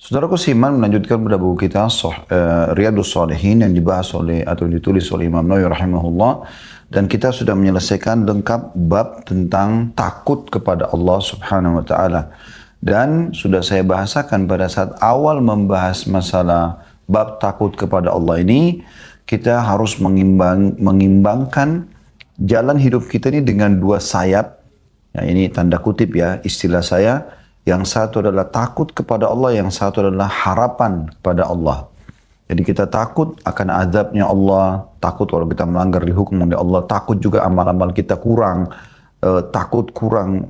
Saudaraku Siman melanjutkan pada buku kita Riyadhus Shalihin yang dibahas oleh atau ditulis oleh Imam Nawawi rahimahullah, dan kita sudah menyelesaikan lengkap bab tentang takut kepada Allah Subhanahu wa taala. Dan sudah saya bahasakan pada saat awal membahas masalah bab takut kepada Allah ini, kita harus mengimbangkan jalan hidup kita ini dengan dua sayap. Ya, ini tanda kutip ya istilah saya. Yang satu adalah takut kepada Allah, yang satu adalah harapan kepada Allah. Jadi kita takut akan azabnya Allah, takut kalau kita melanggar dihukum oleh Allah, takut juga amal-amal kita kurang, takut kurang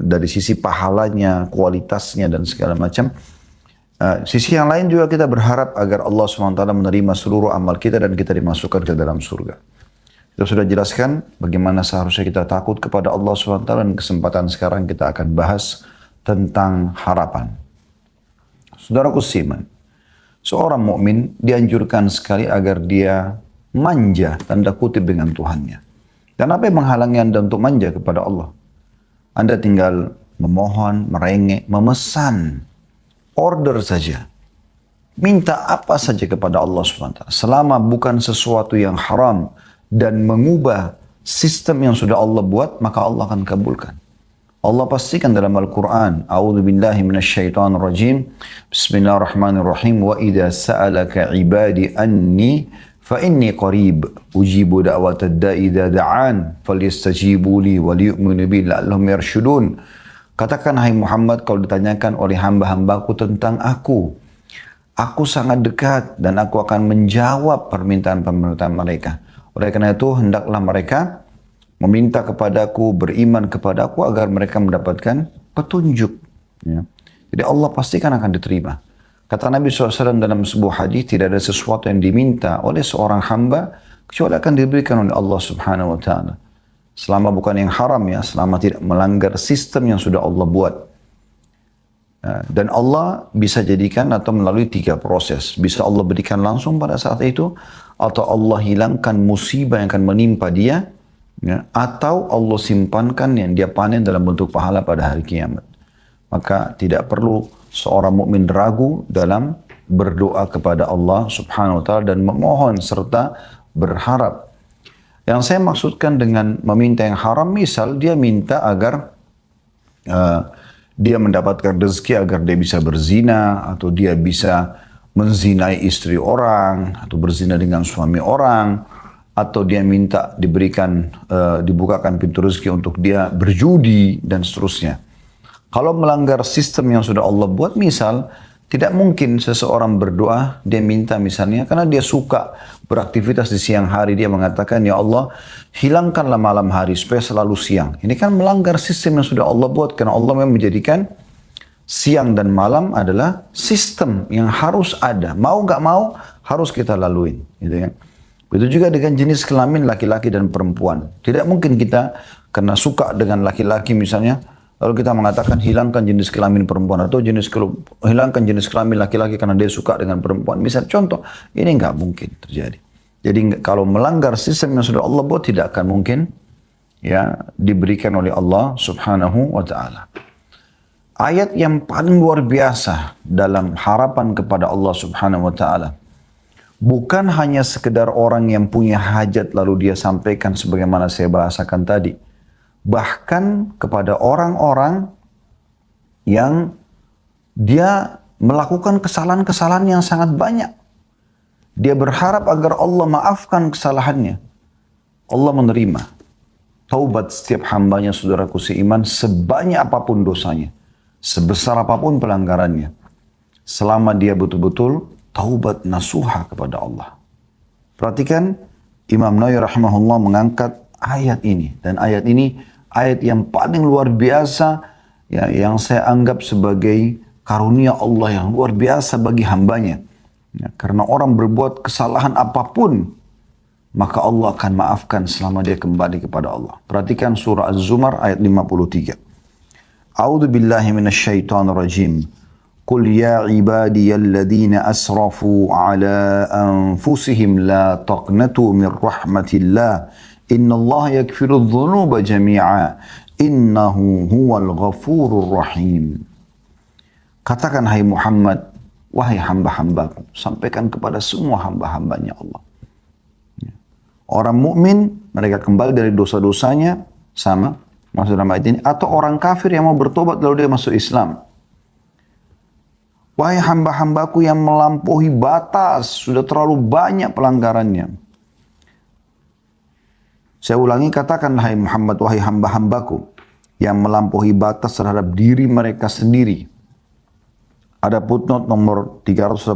dari sisi pahalanya, kualitasnya dan segala macam. Sisi yang lain juga kita berharap agar Allah SWT menerima seluruh amal kita dan kita dimasukkan ke dalam surga. Kita sudah jelaskan bagaimana seharusnya kita takut kepada Allah SWT, dan kesempatan sekarang kita akan bahas tentang harapan. Saudaraku Siman, seorang mukmin dianjurkan sekali agar dia manja, tanda kutip, dengan Tuhannya. Dan apa yang menghalangi Anda untuk manja kepada Allah? Anda tinggal memohon, merengek, memesan, order saja. Minta apa saja kepada Allah SWT. Selama bukan sesuatu yang haram dan mengubah sistem yang sudah Allah buat, maka Allah akan kabulkan. Allah pastikan dalam Al-Quran, A'udhu billahi minasyaitanir rajim, Bismillahirrahmanirrahim, Wa idha sa'alaka ibadi anni, fa inni qarib, ujibu da'watad da'i idha da'an, falyastajibu li, waliyu'minu bi la'allahum yarshudun. Katakan, hai Muhammad, kalau ditanyakan oleh hamba-hambaku tentang aku sangat dekat dan aku akan menjawab permintaan-permintaan mereka. Oleh karena itu, hendaklah mereka meminta kepadaku, beriman kepadaku agar mereka mendapatkan petunjuk. Ya. Jadi Allah pastikan akan diterima. Kata Nabi SAW dalam sebuah hadis, tidak ada sesuatu yang diminta oleh seorang hamba kecuali akan diberikan oleh Allah Subhanahu wa taala. Selama bukan yang haram ya, selama tidak melanggar sistem yang sudah Allah buat. Dan Allah bisa jadikan atau melalui 3 proses. Bisa Allah berikan langsung pada saat itu, atau Allah hilangkan musibah yang akan menimpa dia, ya, atau Allah simpankan yang dia panen dalam bentuk pahala pada hari kiamat. Maka tidak perlu seorang mukmin ragu dalam berdoa kepada Allah Subhanahu wa taala dan memohon serta berharap. Yang saya maksudkan dengan meminta yang haram, misal dia minta agar dia mendapatkan rezeki agar dia bisa berzina, atau dia bisa menzinai istri orang, atau berzina dengan suami orang, atau dia minta dibukakan pintu rezeki untuk dia berjudi dan seterusnya. Kalau melanggar sistem yang sudah Allah buat, misal tidak mungkin seseorang berdoa, dia minta misalnya karena dia suka beraktivitas di siang hari, dia mengatakan, ya Allah hilangkanlah malam hari supaya selalu siang. Ini kan melanggar sistem yang sudah Allah buat, karena Allah memang menjadikan siang dan malam adalah sistem yang harus ada. Mau nggak mau harus kita laluin, gitu kan. Begitu juga dengan jenis kelamin laki-laki dan perempuan. Tidak mungkin kita karena suka dengan laki-laki misalnya, lalu kita mengatakan hilangkan jenis kelamin perempuan, atau hilangkan jenis kelamin laki-laki karena dia suka dengan perempuan. Misal contoh, ini nggak mungkin terjadi. Jadi kalau melanggar sistem yang sudah Allah buat, tidak akan mungkin ya diberikan oleh Allah Subhanahu wa taala. Ayat yang paling luar biasa dalam harapan kepada Allah Subhanahu wa taala, bukan hanya sekedar orang yang punya hajat lalu dia sampaikan sebagaimana saya bahasakan tadi. Bahkan kepada orang-orang yang dia melakukan kesalahan-kesalahan yang sangat banyak. Dia berharap agar Allah maafkan kesalahannya. Allah menerima taubat setiap hambanya, saudaraku seiman, sebanyak apapun dosanya, sebesar apapun pelanggarannya, selama dia betul-betul taubat nasuha kepada Allah. Perhatikan, Imam Nawawi rahimahullah mengangkat ayat ini. Dan ayat ini ayat yang paling luar biasa, ya, yang saya anggap sebagai karunia Allah yang luar biasa bagi hambanya. Ya, karena orang berbuat kesalahan apapun, maka Allah akan maafkan selama dia kembali kepada Allah. Perhatikan surah Az-Zumar ayat 53. A'udzu billahi minasyaitonir rajim. Qul ya ibadiyalladzina asrafu ala anfusihim la taqnatu min rahmatillah. Innallaha yaghfiru dzunuba jami'a. Innahu huwal ghafurur rahim. Katakan hai Muhammad, wahai hamba-hambaku, sampaikan kepada semua hamba-hambanya Allah. Orang mukmin mereka kembali dari dosa-dosanya sama maksud dalam ayat ini, atau orang kafir yang mau bertobat lalu dia masuk Islam. Wahai hamba-hambaku yang melampaui batas, sudah terlalu banyak pelanggarannya. Saya ulangi, katakanlah hai Muhammad, wahai hamba-hambaku yang melampaui batas terhadap diri mereka sendiri. Ada footnote nomor 386,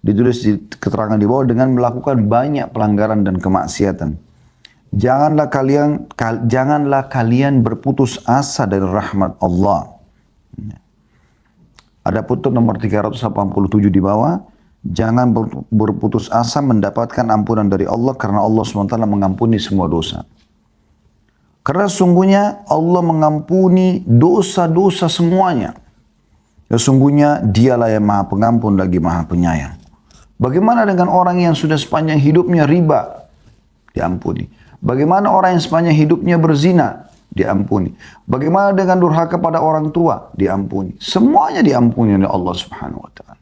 ditulis di keterangan di bawah, dengan melakukan banyak pelanggaran dan kemaksiatan. Janganlah kalian berputus asa dari rahmat Allah. Ada footnote nomor 387 di bawah. Jangan berputus asa mendapatkan ampunan dari Allah karena Allah SWT mengampuni semua dosa. Karena sungguhnya Allah mengampuni dosa-dosa semuanya. Sesungguhnya dialah yang maha pengampun lagi maha penyayang. Bagaimana dengan orang yang sudah sepanjang hidupnya riba? Diampuni. Bagaimana orang yang sepanjang hidupnya berzina? Diampuni. Bagaimana dengan durhaka pada orang tua? Diampuni. Semuanya diampuni oleh Allah Subhanahu wa taala.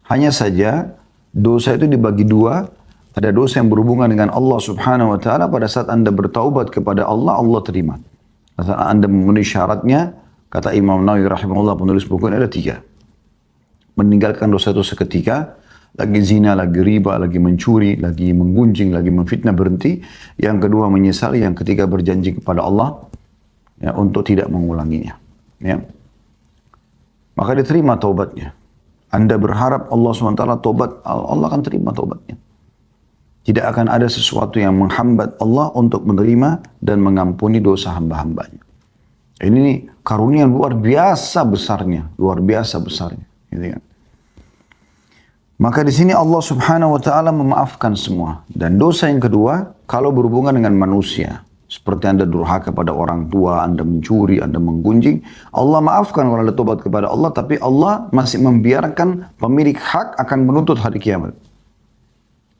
Hanya saja dosa itu dibagi dua. Ada dosa yang berhubungan dengan Allah Subhanahu wa taala, pada saat Anda bertaubat kepada Allah, Allah terima. Pada saat Anda memenuhi syaratnya, kata Imam Nawawi rahimahullah penulis buku ini, ada 3. Meninggalkan dosa itu seketika, lagi zina, lagi riba, lagi mencuri, lagi menggunjing, lagi memfitnah, berhenti. Yang kedua menyesali, yang ketiga berjanji kepada Allah ya, untuk tidak mengulanginya. Ya. Maka diterima taubatnya. Anda berharap Allah SWT taubat, Allah akan terima taubatnya. Tidak akan ada sesuatu yang menghambat Allah untuk menerima dan mengampuni dosa hamba-hambanya. Ini karunia yang luar biasa besarnya, luar biasa besarnya. Gitu kan? Maka di sini Allah Subhanahu wa taala memaafkan semua. Dan dosa yang kedua, kalau berhubungan dengan manusia, seperti Anda durhaka pada orang tua, Anda mencuri, Anda menggunjing, Allah maafkan kalau Anda tobat kepada Allah, tapi Allah masih membiarkan pemilik hak akan menuntut hari kiamat.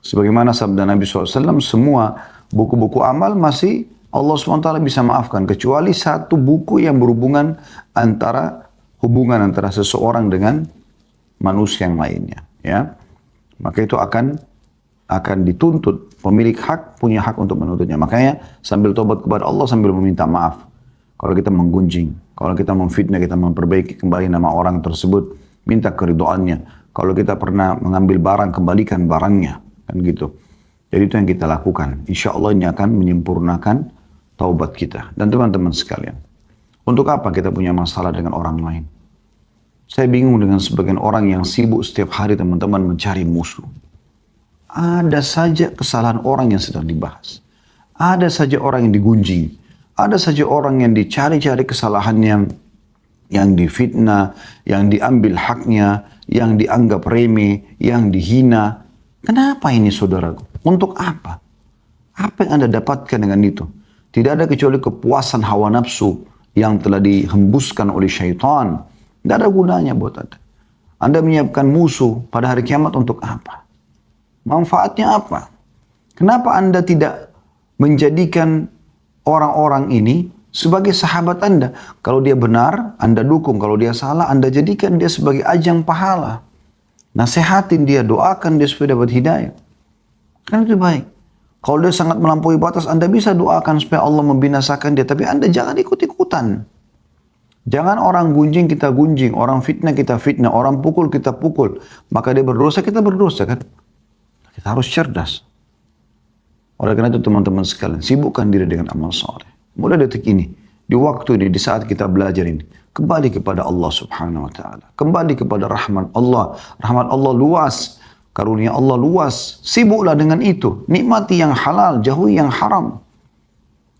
Sebagaimana sabda Nabi SAW, semua buku-buku amal masih Allah SWT bisa maafkan, kecuali satu buku yang berhubungan antara seseorang dengan manusia yang lainnya. Ya, maka itu akan dituntut, pemilik hak punya hak untuk menuntutnya. Makanya sambil tobat kepada Allah sambil meminta maaf. Kalau kita menggunjing, kalau kita memfitnah, kita memperbaiki kembali nama orang tersebut, minta keridhaannya. Kalau kita pernah mengambil barang, kembalikan barangnya, kan gitu. Jadi itu yang kita lakukan. Insya Allah ini akan menyempurnakan taubat kita. Dan teman-teman sekalian, untuk apa kita punya masalah dengan orang lain? Saya bingung dengan sebagian orang yang sibuk setiap hari teman-teman mencari musuh. Ada saja kesalahan orang yang sedang dibahas. Ada saja orang yang digunjing. Ada saja orang yang dicari-cari kesalahannya, yang difitnah, yang diambil haknya, yang dianggap remeh, yang dihina. Kenapa ini saudaraku? Untuk apa? Apa yang Anda dapatkan dengan itu? Tidak ada kecuali kepuasan hawa nafsu yang telah dihembuskan oleh syaitan. Tidak ada gunanya buat Anda. Anda menyiapkan musuh pada hari kiamat untuk apa? Manfaatnya apa? Kenapa Anda tidak menjadikan orang-orang ini sebagai sahabat Anda? Kalau dia benar, Anda dukung. Kalau dia salah, Anda jadikan dia sebagai ajang pahala. Nasihatin dia, doakan dia supaya dapat hidayah. Kan itu baik. Kalau dia sangat melampaui batas, Anda bisa doakan supaya Allah membinasakan dia. Tapi Anda jangan ikut-ikutan. Jangan orang gunjing kita gunjing, orang fitnah kita fitnah, orang pukul kita pukul. Maka dia berdosa, kita berdosa kan? Kita harus cerdas. Oleh karena itu teman-teman sekalian, sibukkan diri dengan amal saleh. Mulai detik ini, di waktu ini, di saat kita belajar ini, kembali kepada Allah Subhanahu wa taala. Kembali kepada rahmat Allah. Rahmat Allah luas, karunia Allah luas. Sibuklah dengan itu. Nikmati yang halal, jauhi yang haram.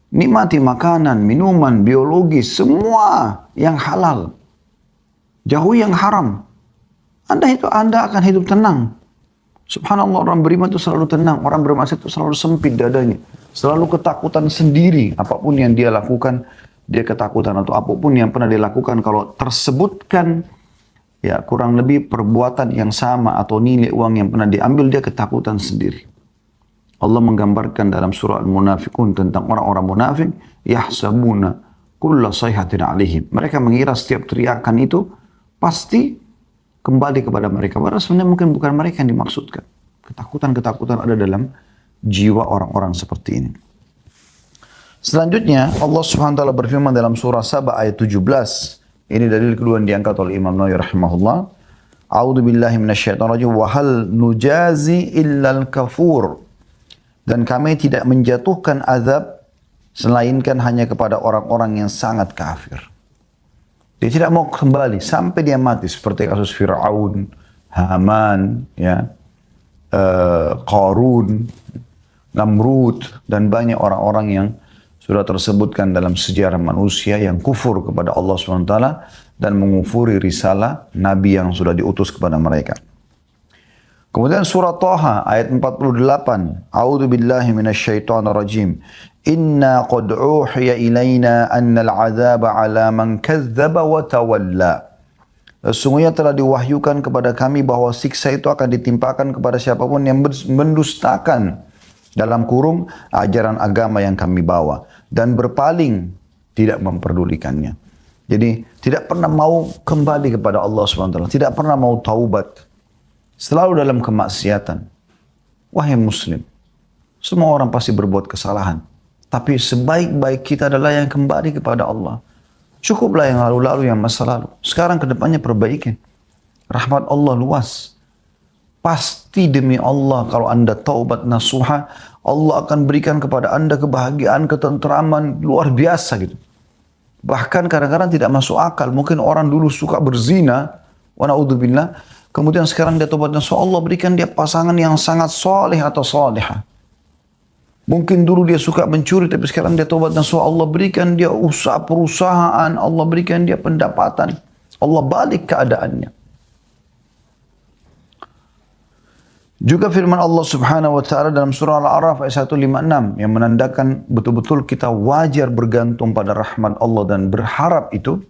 Nikmati makanan, minuman, biologi, semua yang halal. Jauhi yang haram. Anda akan hidup tenang. Subhanallah, orang beriman itu selalu tenang. Orang bermaksiat itu selalu sempit dadanya. Selalu ketakutan sendiri. Apapun yang dia lakukan, dia ketakutan. Atau apapun yang pernah dia lakukan, kalau tersebutkan ya kurang lebih perbuatan yang sama atau nilai uang yang pernah diambil, dia ketakutan sendiri. Allah menggambarkan dalam surah Al-Munafiqun tentang orang-orang munafik, yahsabuna kulla sayhatin alaihim. Mereka mengira setiap teriakan itu pasti kembali kepada mereka. Padahal sebenarnya mungkin bukan mereka yang dimaksudkan. Ketakutan-ketakutan ada dalam jiwa orang-orang seperti ini. Selanjutnya Allah Subhanahu wa taala berfirman dalam surah Saba ayat 17. Ini dalil kedua yang diangkat oleh Imam Nawawi rahimahullah. A'udzu billahi minasyaitonir rajim wa hal nujazi illal kafur. Dan kami tidak menjatuhkan azab selainkan hanya kepada orang-orang yang sangat kafir. Dia tidak mau kembali sampai dia mati seperti kasus Fir'aun, Haman, ya, Qarun, Namrud dan banyak orang-orang yang sudah tersebutkan dalam sejarah manusia yang kufur kepada Allah SWT dan mengufuri risalah Nabi yang sudah diutus kepada mereka. Kemudian surah Taha ayat 48. A'udzu billahi minasyaitonir rajim. Inna qad uhiya ilaina annal 'adzaba 'ala man kadzdzaba wa tawalla. Sesungguhnya telah diwahyukan kepada kami bahwa siksa itu akan ditimpakan kepada siapapun yang mendustakan dalam kurung ajaran agama yang kami bawa dan berpaling tidak memperdulikannya. Jadi tidak pernah mau kembali kepada Allah SWT, tidak pernah mau taubat, selalu dalam kemaksiatan. Wahai muslim, semua orang pasti berbuat kesalahan, tapi sebaik-baik kita adalah yang kembali kepada Allah. Cukuplah yang lalu-lalu, yang masa lalu. Sekarang kedepannya perbaikin. Rahmat Allah luas. Pasti demi Allah kalau anda taubat nasuha, Allah akan berikan kepada anda kebahagiaan, ketentraman luar biasa gitu. Bahkan kadang-kadang tidak masuk akal. Mungkin orang dulu suka berzina, wa na'udzubillah, kemudian sekarang dia taubat nasuha, Allah berikan dia pasangan yang sangat soleh atau soleha. Mungkin dulu dia suka mencuri, tapi sekarang dia taubat nasuha, Allah berikan dia usaha perusahaan, Allah berikan dia pendapatan, Allah balik keadaannya. Juga firman Allah Subhanahu wa taala dalam surah Al-A'raf ayat 156 yang menandakan betul-betul kita wajar bergantung pada rahmat Allah dan berharap itu.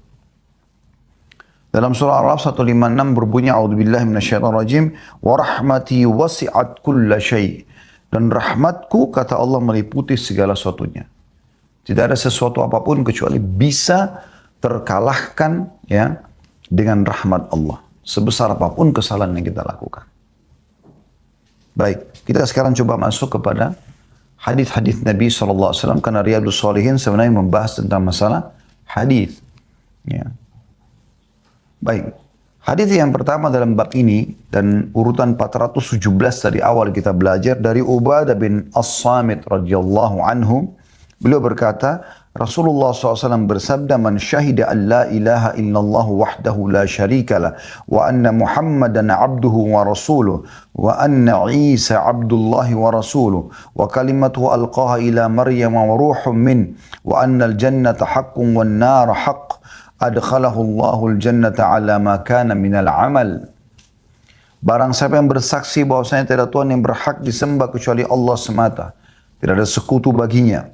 Dalam surah Al-A'raf 156 berbunyi a'udzubillahi minasyaitonir rajim wa rahmati wasi'at kulla syai'. Dan rahmatku kata Allah meliputi segala sesuatunya. Tidak ada sesuatu apapun kecuali bisa terkalahkan ya dengan rahmat Allah. Sebesar apapun kesalahan yang kita lakukan. Baik, kita sekarang coba masuk kepada hadis-hadis Nabi SAW karena Riyadhus Shalihin sebenarnya membahas tentang masalah hadis. Ya. Baik, hadis yang pertama dalam bab ini dan urutan 417 dari awal kita belajar dari Ubadah bin As-Samit radhiyallahu anhu. Beliau berkata, Rasulullah SAW bersabda, "Man syahida an la ilaha illallah wahdahu la syarikalah wa anna Muhammadan abduhu wa rasuluh wa anna Isa abdullahi wa rasuluh wa kalimatuhu alqaha ila Maryam wa ruhum min wa anna al-jannata haqqun wan nar haqq adkhalahu Allahu al-jannata ala ma kana min al-amal." Barang siapa yang bersaksi bahwasanya tidak ada Tuhan yang berhak disembah kecuali Allah semata, tidak ada sekutu baginya,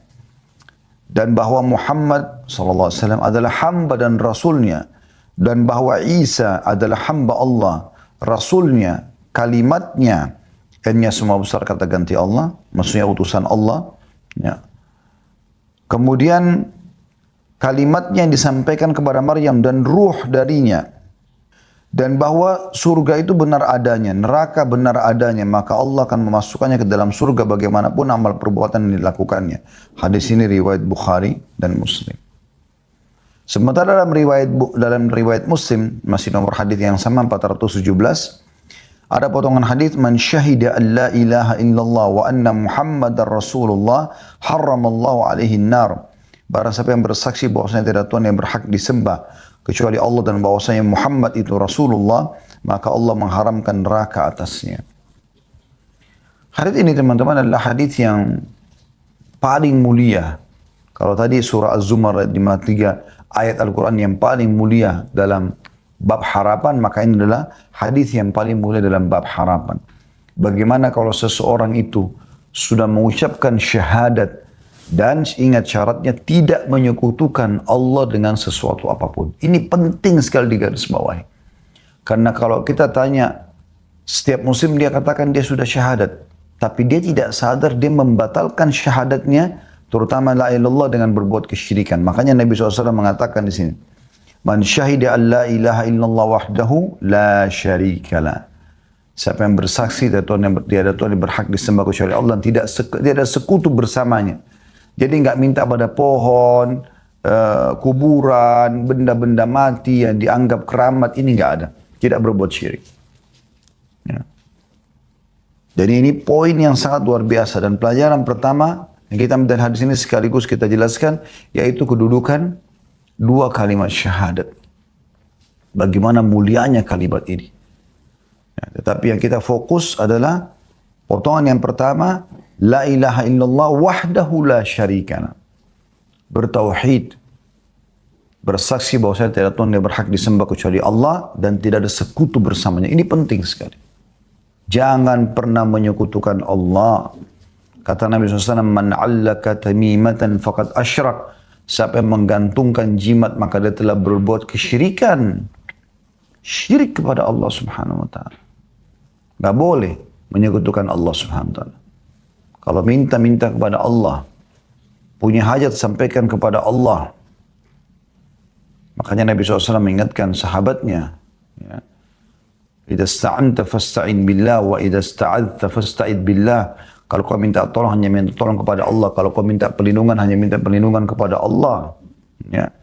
dan bahwa Muhammad SAW adalah hamba dan rasulnya, dan bahwa Isa adalah hamba Allah, rasulnya, kalimatnya, n-nya semua besar kata ganti Allah, maksudnya utusan Allah. Ya. Kemudian kalimatnya yang disampaikan kepada Maryam dan ruh darinya, dan bahwa surga itu benar adanya, neraka benar adanya, maka Allah akan memasukkannya ke dalam surga bagaimanapun amal perbuatan yang dilakukannya. Hadis ini riwayat Bukhari dan Muslim. Sementara dalam riwayat Muslim, masih nomor hadis yang sama 417, ada potongan hadis, "Man syahida an la ilaha illallah wa anna Muhammadar Rasulullah harramallahu alaihi nar." Barang siapa yang bersaksi bahwasanya tidak ada Tuhan yang berhak disembah kecuali Allah dan bahwasanya Muhammad itu Rasulullah, maka Allah mengharamkan neraka atasnya. Hadis ini teman-teman adalah hadis yang paling mulia. Kalau tadi surah Az-Zumar ayat 53 ayat Al-Quran yang paling mulia dalam bab harapan, maka ini adalah hadis yang paling mulia dalam bab harapan. Bagaimana kalau seseorang itu sudah mengucapkan syahadat dan ingat syaratnya tidak menyekutukan Allah dengan sesuatu apapun. Ini penting sekali digarisbawahi. Karena kalau kita tanya, setiap muslim dia katakan dia sudah syahadat. Tapi dia tidak sadar dia membatalkan syahadatnya, terutama la ilallah dengan berbuat kesyirikan. Makanya Nabi SAW mengatakan di sini, Man syahida an la ilaha illallah wahdahu la syarikalah. Siapa yang bersaksi tiada Tuhan yang berhak disembah kecuali Allah dan tidak ada sekutu bersamanya. Jadi enggak minta pada pohon, kuburan, benda-benda mati yang dianggap keramat, ini enggak ada. Tidak berbuat syirik. Ya. Jadi ini poin yang sangat luar biasa, dan pelajaran pertama yang kita ambil dari hadis ini sekaligus kita jelaskan, yaitu kedudukan dua kalimat syahadat. Bagaimana mulianya kalimat ini. Ya, tetapi yang kita fokus adalah potongan yang pertama, la ilaha illallah wahdahu la syarikana. Bertauhid, bersaksi bahwa saya tidak Tuhan yang berhak disembah kecuali Allah dan tidak ada sekutu bersamanya. Ini penting sekali. Jangan pernah menyekutukan Allah. Kata Nabi SAW, man 'allaka tamimatan faqad asyrak. Siapa yang menggantungkan jimat maka dia telah berbuat kesyirikan. Syirik kepada Allah Subhanahu wa taala. Enggak boleh menyekutukan Allah Subhanahu wa taala. Kalau minta kepada Allah, punya hajat sampaikan kepada Allah. Makanya Nabi SAW mengingatkan sahabatnya, ya, idza sta'anta fasta'in billah wa idza sta'adta fasta'id billah. Kalau kau minta tolong, hanya minta tolong kepada Allah. Kalau kau minta perlindungan, hanya minta perlindungan kepada Allah. Ya.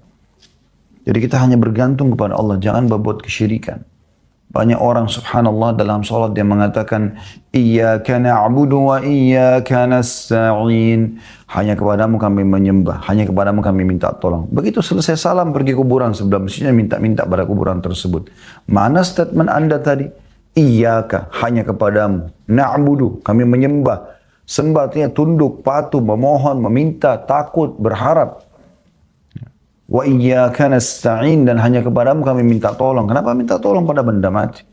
Jadi kita hanya bergantung kepada Allah. Jangan berbuat kesyirikan. Banyak orang subhanallah dalam salat dia mengatakan, Iyyaka na'budu wa iyyaka nasta'in. Hanya kepadamu kami menyembah. Hanya kepadamu kami minta tolong. Begitu selesai salam pergi kuburan sebelah, mestinya minta-minta pada kuburan tersebut. Mana statement Anda tadi? Iyyaka, hanya kepadamu. Na'budu, kami menyembah. Sembah artinya tunduk, patuh, memohon, meminta, takut, berharap. Wa iyyaka nasta'in, dan hanya kepadamu kami minta tolong. Kenapa minta tolong pada benda mati?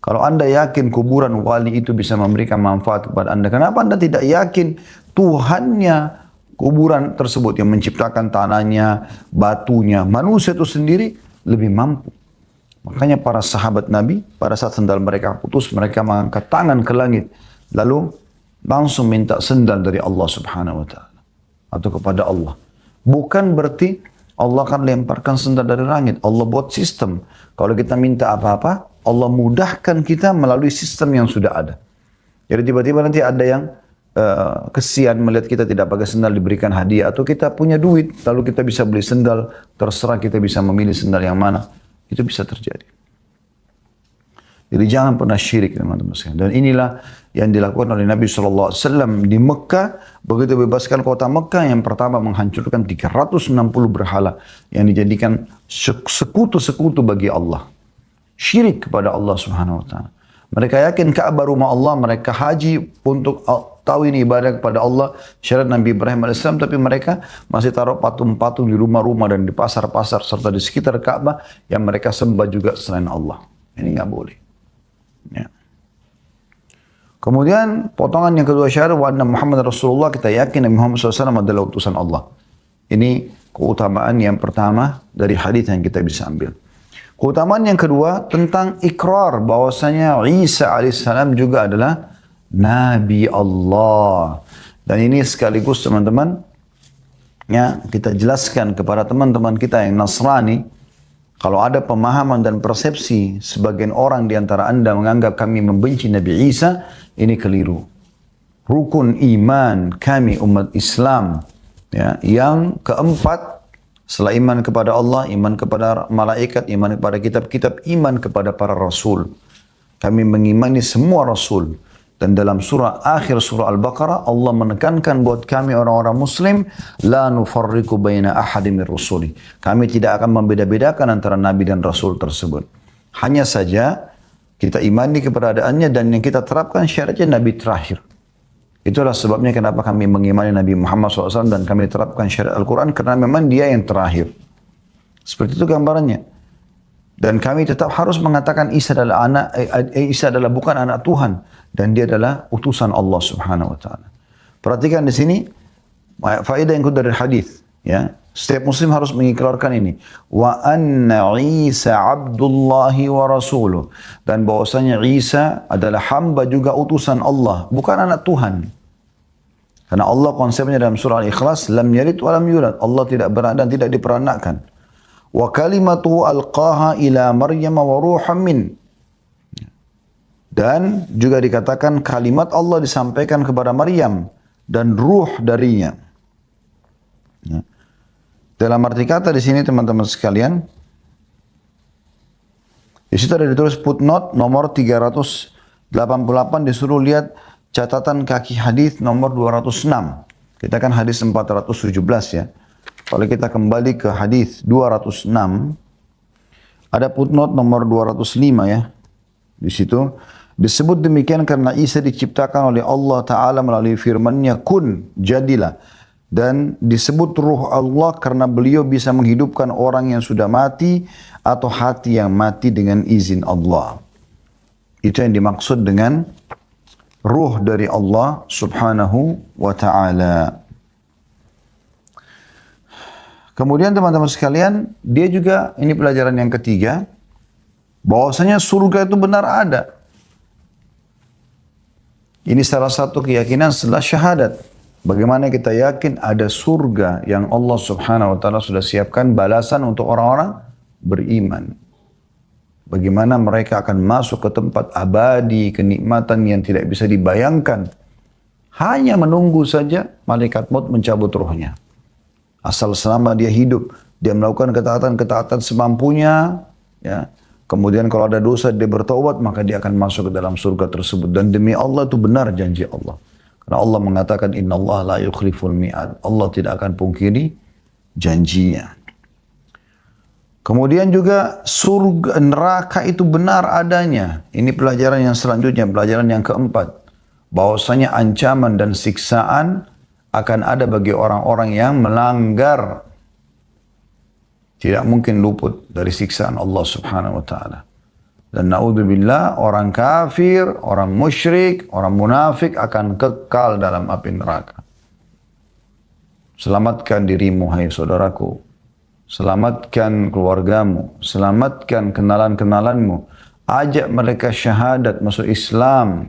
Kalau Anda yakin kuburan wali itu bisa memberikan manfaat kepada Anda, kenapa Anda tidak yakin Tuhannya kuburan tersebut yang menciptakan tanahnya, batunya, manusia itu sendiri lebih mampu. Makanya para sahabat Nabi, pada saat sendal mereka putus, mereka mengangkat tangan ke langit. Lalu langsung minta sendal dari Allah Subhanahu wa ta'ala. Atau kepada Allah. Bukan berarti Allah akan lemparkan sendal dari langit. Allah buat sistem. Kalau kita minta apa-apa, Allah mudahkan kita melalui sistem yang sudah ada. Jadi tiba-tiba nanti ada yang kesian melihat kita tidak pakai sendal diberikan hadiah. Atau kita punya duit, lalu kita bisa beli sendal. Terserah kita bisa memilih sendal yang mana. Itu bisa terjadi. Jadi jangan pernah syirik, teman-teman sekalian. Dan inilah yang dilakukan oleh Nabi SAW di Mekah. Begitu bebaskan kota Mekah, yang pertama menghancurkan 360 berhala yang dijadikan sekutu-sekutu bagi Allah. Syirik kepada Allah Subhanahu wa ta'ala. Mereka yakin Ka'bah rumah Allah, mereka haji untuk tahu ini ibadah kepada Allah, syariat Nabi Ibrahim AS, tapi mereka masih taruh patung-patung di rumah-rumah dan di pasar-pasar serta di sekitar Ka'bah yang mereka sembah juga selain Allah. Ini nggak boleh. Ya. Kemudian potongan yang kedua syahadat wa anna Muhammad Rasulullah, kita yakin Nabi Muhammad SAW adalah utusan Allah. Ini keutamaan yang pertama dari hadis yang kita bisa ambil. Keutamaan yang kedua tentang ikrar bahwasanya Isa alaihissalam juga adalah Nabi Allah. Dan ini sekaligus teman-teman, ya, kita jelaskan kepada teman-teman kita yang Nasrani. Kalau ada pemahaman dan persepsi sebagian orang di antara Anda menganggap kami membenci Nabi Isa, ini keliru. Rukun iman kami umat Islam, ya, yang keempat setelah iman kepada Allah, iman kepada malaikat, iman kepada kitab-kitab, iman kepada para rasul. Kami mengimani semua rasul. Dan dalam akhir surah Al-Baqarah, Allah menekankan buat kami orang-orang Muslim, la nufarriqu baina ahadin min rusuli. Kami tidak akan membeda-bedakan antara Nabi dan Rasul tersebut. Hanya saja kita imani keberadaannya dan yang kita terapkan syariatnya Nabi terakhir. Itulah sebabnya kenapa kami mengimani Nabi Muhammad SAW dan kami terapkan syariat Al-Quran, karena memang dia yang terakhir. Seperti itu gambarannya. Dan kami tetap harus mengatakan Isa adalah bukan anak Tuhan. Dan dia adalah utusan Allah Subhanahu wa ta'ala. Perhatikan di sini faedah yang kedua dari hadis, ya. Setiap muslim harus mengikrarkan ini. Wa anna Isa abdullahi wa rasuluh. Dan bahwasanya Isa adalah hamba juga utusan Allah, bukan anak Tuhan. Karena Allah konsepnya dalam surah Al-Ikhlas, lam yalid wa lam yulad. Allah tidak beranak dan tidak diperanakkan. wa kalimatu alqaha ila Maryam wa ruham min. Dan juga dikatakan kalimat Allah disampaikan kepada Maryam dan ruh darinya. Ya. Dalam arti kata di sini teman-teman sekalian, di situ ada ditulis footnote nomor 388, disuruh lihat catatan kaki hadis nomor 206. Kita kan hadis 417 ya. Kalau kita kembali ke hadis 206, ada footnote nomor 205 ya. Di situ disebut demikian karena Isa diciptakan oleh Allah Ta'ala melalui firman-Nya, kun, jadilah. Dan disebut ruh Allah karena beliau bisa menghidupkan orang yang sudah mati atau hati yang mati dengan izin Allah. Itu yang dimaksud dengan ruh dari Allah Subhanahu wa Ta'ala. Kemudian teman-teman sekalian, dia juga, ini pelajaran yang ketiga, bahwasanya surga itu benar ada. Ini salah satu keyakinan setelah syahadat. Bagaimana kita yakin ada surga yang Allah Subhanahu wa Ta'ala sudah siapkan balasan untuk orang-orang beriman. Bagaimana mereka akan masuk ke tempat abadi, kenikmatan yang tidak bisa dibayangkan. Hanya menunggu saja malaikat maut mencabut ruhnya. Asal selama dia hidup, dia melakukan ketaatan-ketaatan semampunya, ya. Kemudian kalau ada dosa dia bertaubat, maka dia akan masuk ke dalam surga tersebut. Dan demi Allah itu benar janji Allah. Karena Allah mengatakan innallaha la yukhliful mi'ad. Allah tidak akan pungkiri janjinya. Kemudian juga surga neraka itu benar adanya. Ini pelajaran yang selanjutnya, pelajaran yang keempat. Bahwasanya ancaman dan siksaan akan ada bagi orang-orang yang melanggar. Tidak mungkin luput dari siksaan Allah Subhanahu wa Ta'ala. Dan na'udzubillah, orang kafir, orang musyrik, orang munafik akan kekal dalam api neraka. Selamatkan dirimu, hai saudaraku. Selamatkan keluargamu. Selamatkan kenalan-kenalanmu. Ajak mereka syahadat, masuk Islam.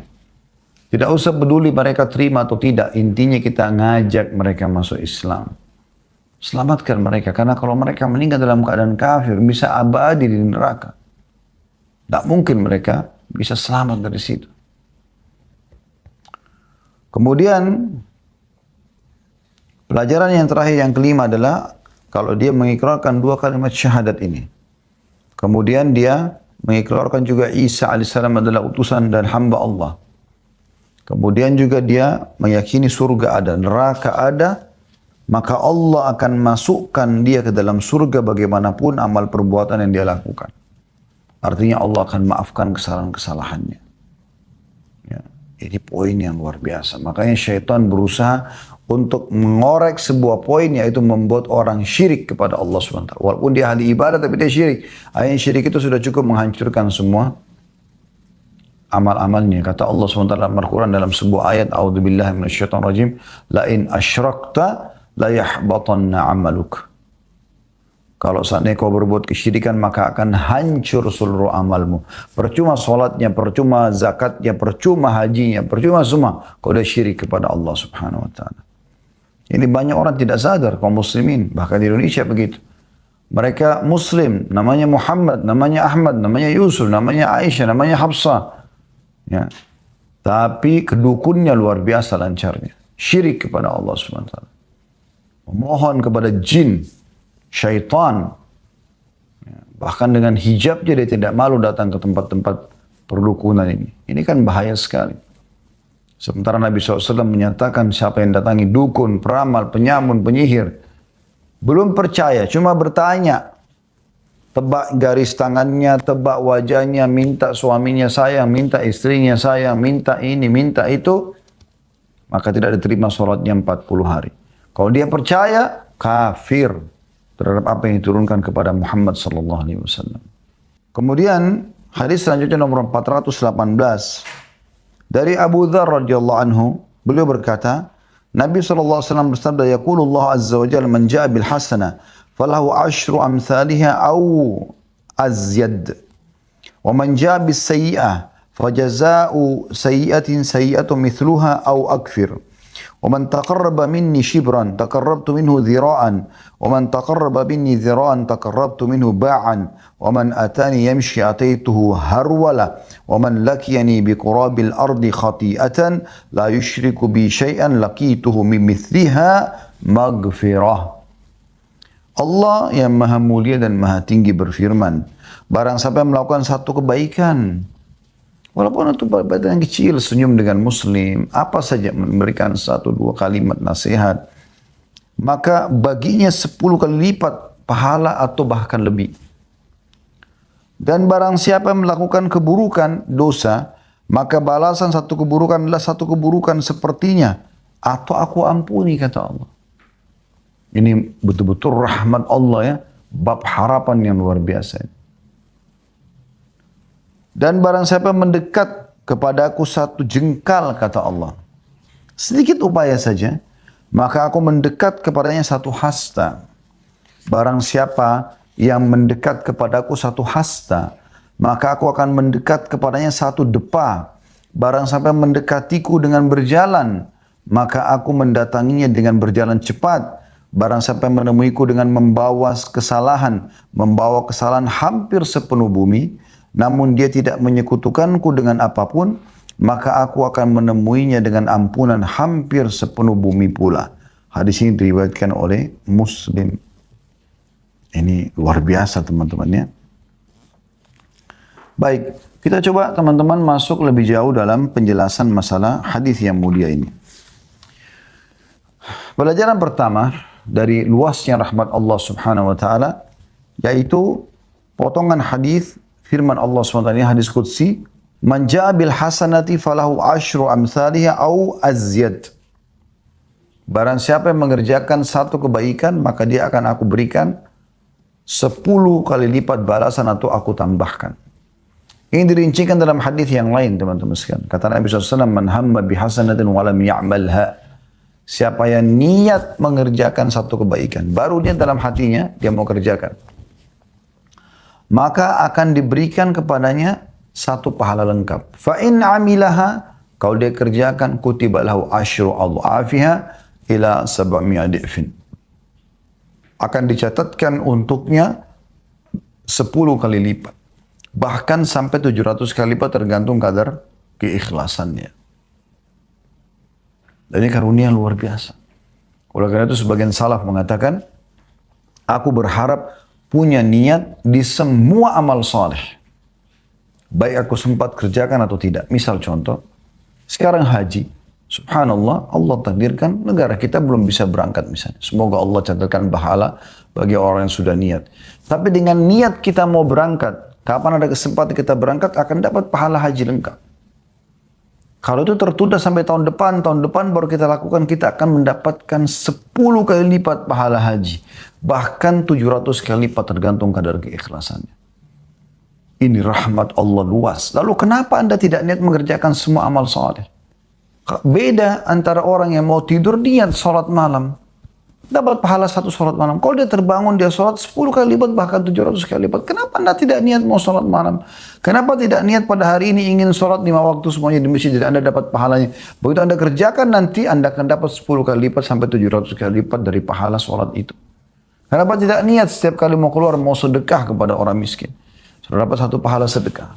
Tidak usah peduli mereka terima atau tidak. Intinya kita ngajak mereka masuk Islam. Selamatkan mereka, karena kalau mereka meninggal dalam keadaan kafir, bisa abadi di neraka. Tidak mungkin mereka bisa selamat dari situ. Kemudian, pelajaran yang terakhir, yang kelima adalah, kalau dia mengikrarkan dua kalimat syahadat ini. Kemudian dia mengikrarkan juga Isa alaihissalam adalah utusan dan hamba Allah. Kemudian juga dia meyakini surga ada, neraka ada, maka Allah akan masukkan dia ke dalam surga bagaimanapun amal perbuatan yang dia lakukan. Artinya Allah akan maafkan kesalahan-kesalahannya. Ya, ini poin yang luar biasa. Makanya syaitan berusaha untuk mengorek sebuah poin, yaitu membuat orang syirik kepada Allah SWT. Walaupun dia ahli ibadah tapi dia syirik. Ayat syirik itu sudah cukup menghancurkan semua amal-amalnya. Kata Allah SWT dalam Al-Quran dalam sebuah ayat, A'udzubillahi minasyaitonirrajim, la in asyrakta la yahbatanna amaluk. Kalau seandainya kau berbuat kesyirikan, maka akan hancur seluruh amalmu. Percuma solatnya, percuma zakatnya, percuma hajinya, percuma semua. Kau dah syirik kepada Allah Subhanahu wa Ta'ala. Ini banyak orang tidak sadar, kaum muslimin, bahkan di Indonesia begitu. Mereka muslim, namanya Muhammad, namanya Ahmad, namanya Yusuf, namanya Aisyah, namanya Hafsah. Ya. Tapi kedukunnya luar biasa lancarnya. Syirik kepada Allah Subhanahu wa Ta'ala. Memohon kepada jin, syaitan. Bahkan dengan hijabnya dia tidak malu datang ke tempat-tempat perdukunan ini. Ini kan bahaya sekali. Sementara Nabi SAW menyatakan siapa yang datangi dukun, peramal, penyamun, penyihir, belum percaya, cuma bertanya, tebak garis tangannya, tebak wajahnya, minta suaminya sayang, minta istrinya sayang, minta ini, minta itu, maka tidak diterima sholatnya 40 hari. Kalau dia percaya, kafir terhadap apa yang diturunkan kepada Muhammad sallallahu alaihi wasallam. Kemudian hadis selanjutnya nomor 418 dari Abu Dzar radhiyallahu anhu, beliau berkata, Nabi sallallahu alaihi wasallam bersabda, yaqulullah azza wa jalla man jaa bil hasanah falahu asyru amsalha aw azyad wa man jaa bis sayyi'ah fajazaa'u sayyi'atin sayyi'atu mithluha aw akfir وَمَنْ تَقَرَّبَ مِنِّي شِبْرًا تَقَرَّبْتُ مِنْهُ ذِرَاءً وَمَنْ تَقَرَّبَ مِنِّي ذِرَاءً تَقَرَّبْتُ مِنْهُ بَاعًا وَمَنْ أَتَانِي يَمْشِي أَتَيْتُهُ هَرْوَلًا وَمَنْ لَقِيَنِي بِقُرَابِ الْأَرْضِ خَطِيئَةً لَا يُشْرِكُ بِي شَيْئًا لَقِيتُهُ مِمِثْلِهَا مَغْفِرَةً. Allah yang maha mulia dan maha tinggi berfirman, barang siapa yang melakukan satu kebaikan, walaupun itu kebaikan kecil, senyum dengan muslim, apa saja, memberikan satu dua kalimat nasihat, maka baginya 10 kali lipat pahala atau bahkan lebih. Dan barang siapa yang melakukan keburukan, dosa, maka balasan satu keburukan adalah satu keburukan sepertinya, atau aku ampuni, kata Allah. Ini betul-betul rahmat Allah ya, bab harapan yang luar biasa. Dan barang siapa mendekat kepada aku satu jengkal, kata Allah, sedikit upaya saja, maka aku mendekat kepadanya satu hasta. Barang siapa yang mendekat kepadaku satu hasta, maka aku akan mendekat kepadanya satu depa. Barang siapa mendekatiku dengan berjalan, maka aku mendatanginya dengan berjalan cepat. Barang siapa menemuiku dengan membawa kesalahan hampir sepenuh bumi, namun dia tidak menyekutukanku dengan apapun, maka aku akan menemuinya dengan ampunan hampir sepenuh bumi pula. Hadis ini diriwayatkan oleh Muslim. Ini luar biasa teman-teman ya. Baik, kita coba teman-teman masuk lebih jauh dalam penjelasan masalah hadis yang mulia ini. Pelajaran pertama dari luasnya rahmat Allah Subhanahu wa taala, yaitu potongan hadis firman Allah SWT, hadis qudsi, man jaa bil hasanati falahu asyru amsalihha au azyad. Barang siapa yang mengerjakan satu kebaikan, maka dia akan aku berikan 10 kali lipat balasan atau aku tambahkan. Ini dirincikan dalam hadis yang lain teman-teman sekalian. Kata Nabi SAW, man hamma bihasanatin walam ya'malha. Siapa yang niat mengerjakan satu kebaikan, baru dia dalam hatinya, dia mau kerjakan, maka akan diberikan kepadanya satu pahala lengkap. Fa in amilaha, kalau dia kerjakan, kutiba lahu asyru adhafiha ila 700 di'fin. Akan dicatatkan untuknya 10 kali lipat. Bahkan sampai 700 kali lipat tergantung kadar keikhlasannya. Dan ini karunia luar biasa. Oleh karena itu sebagian salaf mengatakan, aku berharap punya niat di semua amal saleh, baik aku sempat kerjakan atau tidak. Misal contoh, sekarang haji, subhanallah, Allah takdirkan negara kita belum bisa berangkat misalnya. Semoga Allah catatkan pahala bagi orang yang sudah niat. Tapi dengan niat kita mau berangkat, kapan ada kesempatan kita berangkat, akan dapat pahala haji lengkap. Kalau itu tertunda sampai tahun depan baru kita lakukan, kita akan mendapatkan 10 kali lipat pahala haji. Bahkan 700 kali lipat tergantung kadar keikhlasannya. Ini rahmat Allah luas. Lalu kenapa Anda tidak niat mengerjakan semua amal saleh? Beda antara orang yang mau tidur niat sholat malam, dapat pahala satu sholat malam. Kalau dia terbangun, dia sholat 10 kali lipat, bahkan 700 kali lipat. Kenapa Anda tidak niat mau sholat malam? Kenapa tidak niat pada hari ini ingin sholat 5 waktu semuanya di masjid, jadi Anda dapat pahalanya? Begitu Anda kerjakan nanti, Anda akan dapat 10 kali lipat sampai 700 kali lipat dari pahala sholat itu. Kenapa tidak niat setiap kali mau keluar, mau sedekah kepada orang miskin? Sudah dapat satu pahala sedekah.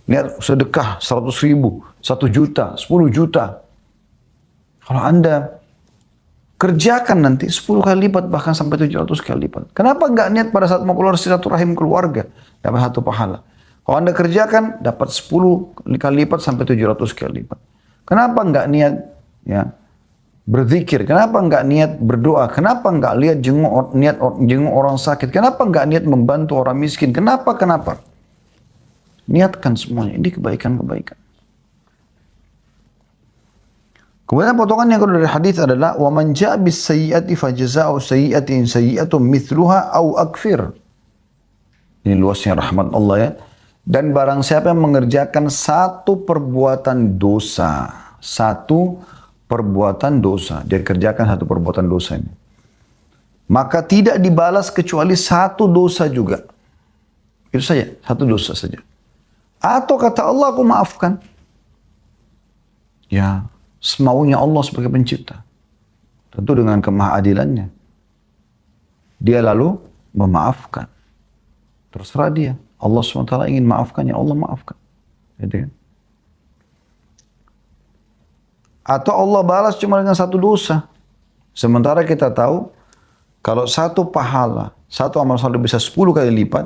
Niat sedekah 100 ribu, 1 juta, 10 juta. Kalau Anda kerjakan nanti 10 kali lipat, bahkan sampai 700 kali lipat. Kenapa enggak niat pada saat mau keluar silaturahim keluarga, dapat satu pahala? Kalau Anda kerjakan, dapat 10 kali lipat sampai 700 kali lipat. Kenapa enggak niat ya berzikir? Kenapa enggak niat berdoa? Kenapa enggak niat jenguk orang sakit? Kenapa enggak niat membantu orang miskin? Kenapa? Niatkan semuanya. Ini kebaikan-kebaikan. Kemudian potongan yang kedua dari hadis adalah wa man jaa bis sayyi'ati fajaza'u sayyi'atin sayyi'atun mithluha au akfir. Ini luasnya rahmat Allah ya. Dan barang siapa yang mengerjakan satu perbuatan dosa, dia kerjakan satu perbuatan dosa ini, maka tidak dibalas kecuali satu dosa juga. Itu saja, satu dosa saja. Atau kata Allah, aku maafkan. Ya, semaunya Allah sebagai pencipta. Tentu dengan kemahadilannya. Dia lalu memaafkan. Terserah dia. Allah SWT ingin maafkan, ya Allah maafkan. Gitu kan? Atau Allah balas cuma dengan satu dosa. Sementara kita tahu, kalau satu pahala, satu amal soleh bisa 10 kali lipat,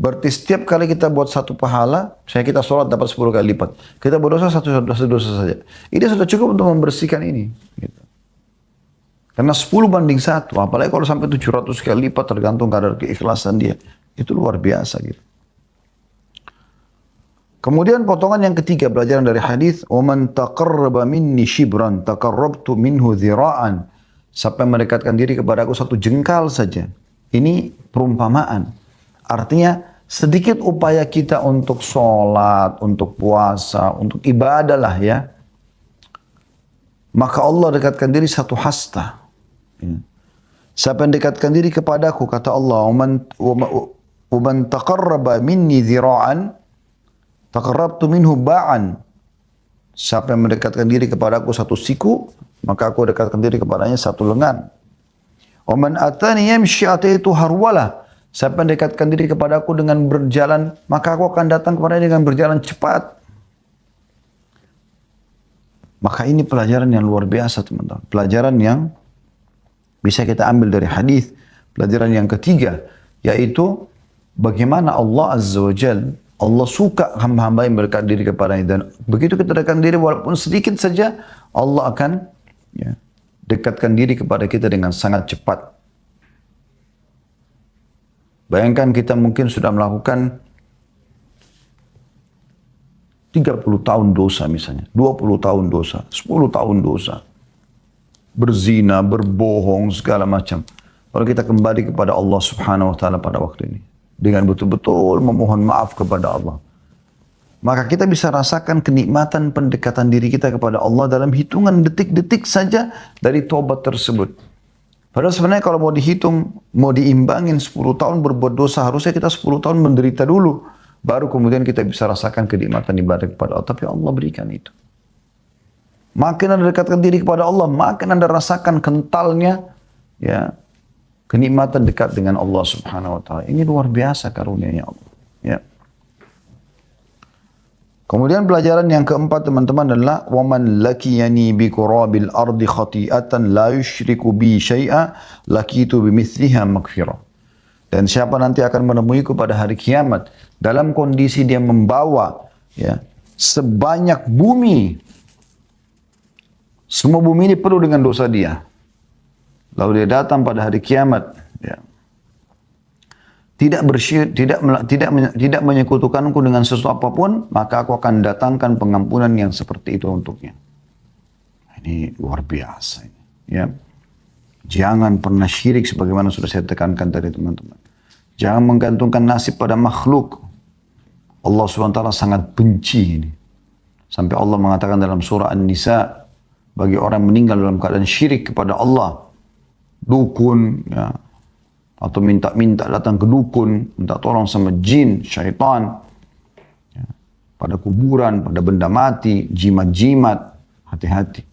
berarti setiap kali kita buat satu pahala, misalnya kita sholat dapat 10 kali lipat. Kita berdosa satu dosa saja. Ini sudah cukup untuk membersihkan ini. Gitu. Karena 10 banding 1, apalagi kalau sampai 700 kali lipat tergantung kadar keikhlasan dia. Itu luar biasa gitu. Kemudian potongan yang ketiga pelajaran dari hadis, "Waman taqarraba minni shibran taqarrabtu minhu dhira'an." Siapa yang mendekatkan diri kepada aku satu jengkal saja. Ini perumpamaan. Artinya sedikit upaya kita untuk sholat, untuk puasa, untuk ibadah lah ya. Maka Allah dekatkan diri satu hasta. Ya. Siapa yang dekatkan diri kepadaku, kata Allah, "Waman taqarraba minni dhira'an taqarrabtu minhu ba'an." Siapa yang mendekatkan diri kepadaku satu siku, maka aku dekatkan diri kepadanya satu lengan. "Waman atani yamshi ataitu harwala." Siapa yang dekatkan diri kepadaku dengan berjalan, maka aku akan datang kepadanya dengan berjalan cepat. Maka ini pelajaran yang luar biasa teman-teman. Pelajaran yang bisa kita ambil dari hadis. Pelajaran yang ketiga, yaitu bagaimana Allah Azza wa Jal, Allah suka hamba-hamba yang berdekat diri kepadanya. Dan begitu kita dekatkan diri walaupun sedikit saja, Allah akan dekatkan diri kepada kita dengan sangat cepat. Bayangkan kita mungkin sudah melakukan 30 tahun dosa misalnya, 20 tahun dosa, 10 tahun dosa. Berzina, berbohong, segala macam. Kalau kita kembali kepada Allah Subhanahu wa Ta'ala pada waktu ini, dengan betul-betul memohon maaf kepada Allah, maka kita bisa rasakan kenikmatan pendekatan diri kita kepada Allah dalam hitungan detik-detik saja dari tobat tersebut. Padahal sebenarnya kalau mau dihitung, mau diimbangin 10 tahun berbuat dosa, harusnya kita 10 tahun menderita dulu. Baru kemudian kita bisa rasakan kenikmatan ibadah kepada Allah. Tapi Allah berikan itu. Makin Anda dekatkan diri kepada Allah, makin Anda rasakan kentalnya ya kenikmatan dekat dengan Allah Subhanahu wa Ta'ala. Ini luar biasa karunia-Nya Allah. Ya. Kemudian pelajaran yang keempat teman-teman adalah waman lakiyani bi qurabil ardi khati'atan la yusyriku bi syai'a lakitu bimithliha maghfirah. Dan siapa nanti akan menemuiku pada hari kiamat dalam kondisi dia membawa ya sebanyak bumi. Semua bumi ini penuh dengan dosa dia. Lalu dia datang pada hari kiamat ya. Tidak menyekutukanku dengan sesuatu apapun, maka aku akan datangkan pengampunan yang seperti itu untuknya. Ini luar biasa. Ya. Jangan pernah syirik sebagaimana sudah saya tekankan tadi teman-teman. Jangan menggantungkan nasib pada makhluk. Allah SWT sangat benci ini. Sampai Allah mengatakan dalam surah An-Nisa, bagi orang meninggal dalam keadaan syirik kepada Allah, dukun, ya, atau minta-minta datang ke dukun, minta tolong sama jin, syaitan, ya, pada kuburan, pada benda mati, jimat-jimat, hati-hati.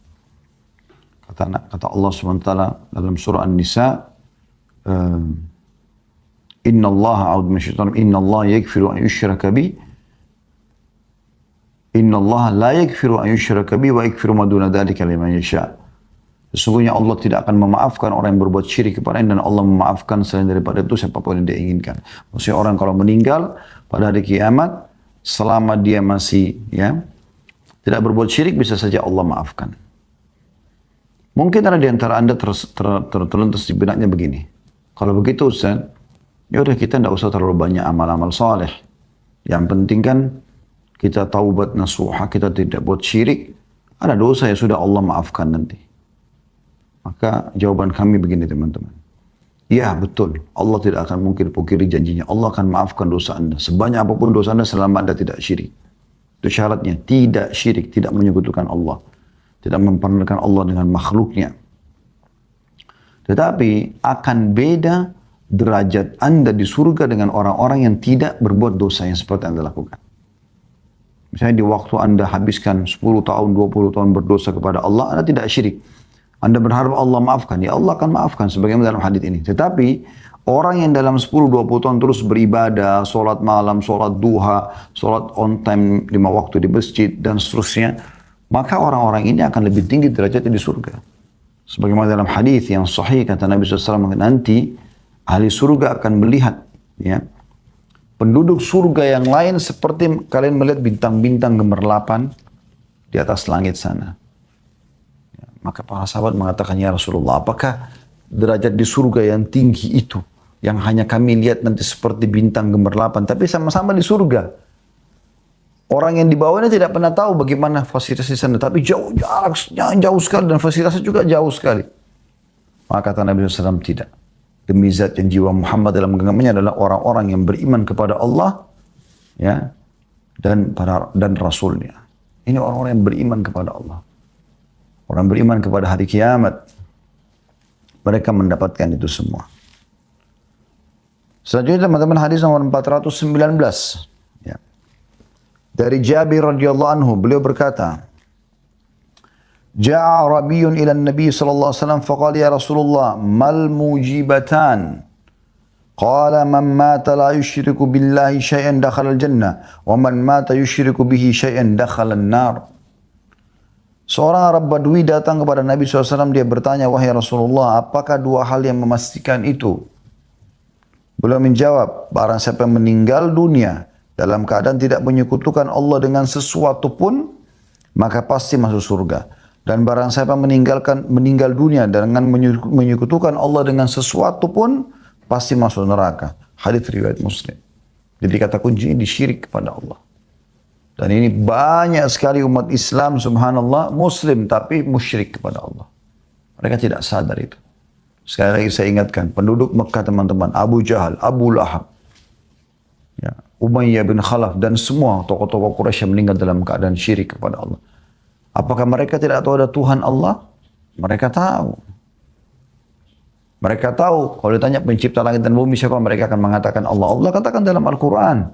Kata Allah SWT dalam surah An-Nisa, Inna Allah yakfiru an yushraka bi, Inna Allah la yakfiru an yushraka bi wa yakfiru ma duna dzalika liman yasha. Sesungguhnya Allah tidak akan memaafkan orang yang berbuat syirik kepadanya dan Allah memaafkan selain daripada itu siapapun yang dia inginkan. Maksudnya orang kalau meninggal pada hari kiamat selama dia masih ya tidak berbuat syirik bisa saja Allah maafkan. Mungkin ada di antara Anda terlintas di benaknya begini. Kalau begitu Ustaz, ya udah kita tidak usah terlalu banyak amal-amal saleh. Yang penting kan kita taubat nasuha, kita tidak buat syirik. Ada dosa ya sudah Allah maafkan nanti. Maka jawaban kami begini teman-teman. Ya betul, Allah tidak akan mungkin pungkiri janjinya. Allah akan maafkan dosa Anda. Sebanyak apapun dosa Anda selama Anda tidak syirik. Itu syaratnya, tidak syirik, tidak menyekutukan Allah. Tidak memperkenalkan Allah dengan makhluknya. Tetapi akan beda derajat Anda di surga dengan orang-orang yang tidak berbuat dosa yang seperti Anda lakukan. Misalnya di waktu Anda habiskan 10 tahun, 20 tahun berdosa kepada Allah, Anda tidak syirik. Anda berharap Allah maafkan, ya Allah akan maafkan sebagaimana dalam hadis ini. Tetapi orang yang dalam 10-20 tahun terus beribadah, sholat malam, sholat duha, sholat on time 5 waktu di masjid, dan seterusnya, maka orang-orang ini akan lebih tinggi derajatnya di surga. Sebagaimana dalam hadis yang sahih, kata Nabi SAW, nanti ahli surga akan melihat, ya, penduduk surga yang lain seperti kalian melihat bintang-bintang gemerlapan di atas langit sana. Ya, maka para sahabat mengatakan, ya Rasulullah, apakah derajat di surga yang tinggi itu, yang hanya kami lihat nanti seperti bintang gemerlapan, tapi sama-sama di surga. Orang yang di bawahnya tidak pernah tahu bagaimana fasilitas di sana, tapi jaraknya jauh sekali dan fasilitasnya juga jauh sekali. Maka kata Nabi SAW, tidak. Demi zat yang jiwa Muhammad dalam genggamannya adalah orang-orang yang beriman kepada Allah, ya, dan Rasulnya. Ini orang-orang yang beriman kepada Allah. Orang beriman kepada hari kiamat. Mereka mendapatkan itu semua. Selanjutnya teman-teman, hadis nomor 419. Ya. Dari Jabir radhiyallahu anhu, beliau berkata, Ja'a Arabiyun ila Nabi sallallahu alaihi wasallam faqala ya Rasulullah mal mujibatan qala man mata la yushriku billahi syai'an dakhala al-jannah wa man mata yushriku bihi syai'an dakhala an-nar. Seorang Arab Badui datang kepada Nabi SAW, dia bertanya, wahai Rasulullah, apakah dua hal yang memastikan itu? Beliau menjawab, barang siapa yang meninggal dunia dalam keadaan tidak menyekutukan Allah dengan sesuatu pun, maka pasti masuk surga. Dan barang siapa meninggal dunia dengan menyekutukan Allah dengan sesuatu pun, pasti masuk neraka. Hadits riwayat Muslim. Jadi kata kuncinya di syirik kepada Allah. Dan ini banyak sekali umat Islam, subhanallah, Muslim tapi musyrik kepada Allah. Mereka tidak sadar itu. Sekali lagi saya ingatkan, penduduk Mekah teman-teman, Abu Jahal, Abu Lahab, ya, Umayyah bin Khalaf, dan semua tokoh-tokoh Quraisy yang meninggal dalam keadaan syirik kepada Allah. Apakah mereka tidak tahu ada Tuhan Allah? Mereka tahu. Mereka tahu. Kalau ditanya pencipta langit dan bumi siapa, mereka akan mengatakan Allah. Allah katakan dalam Al-Quran,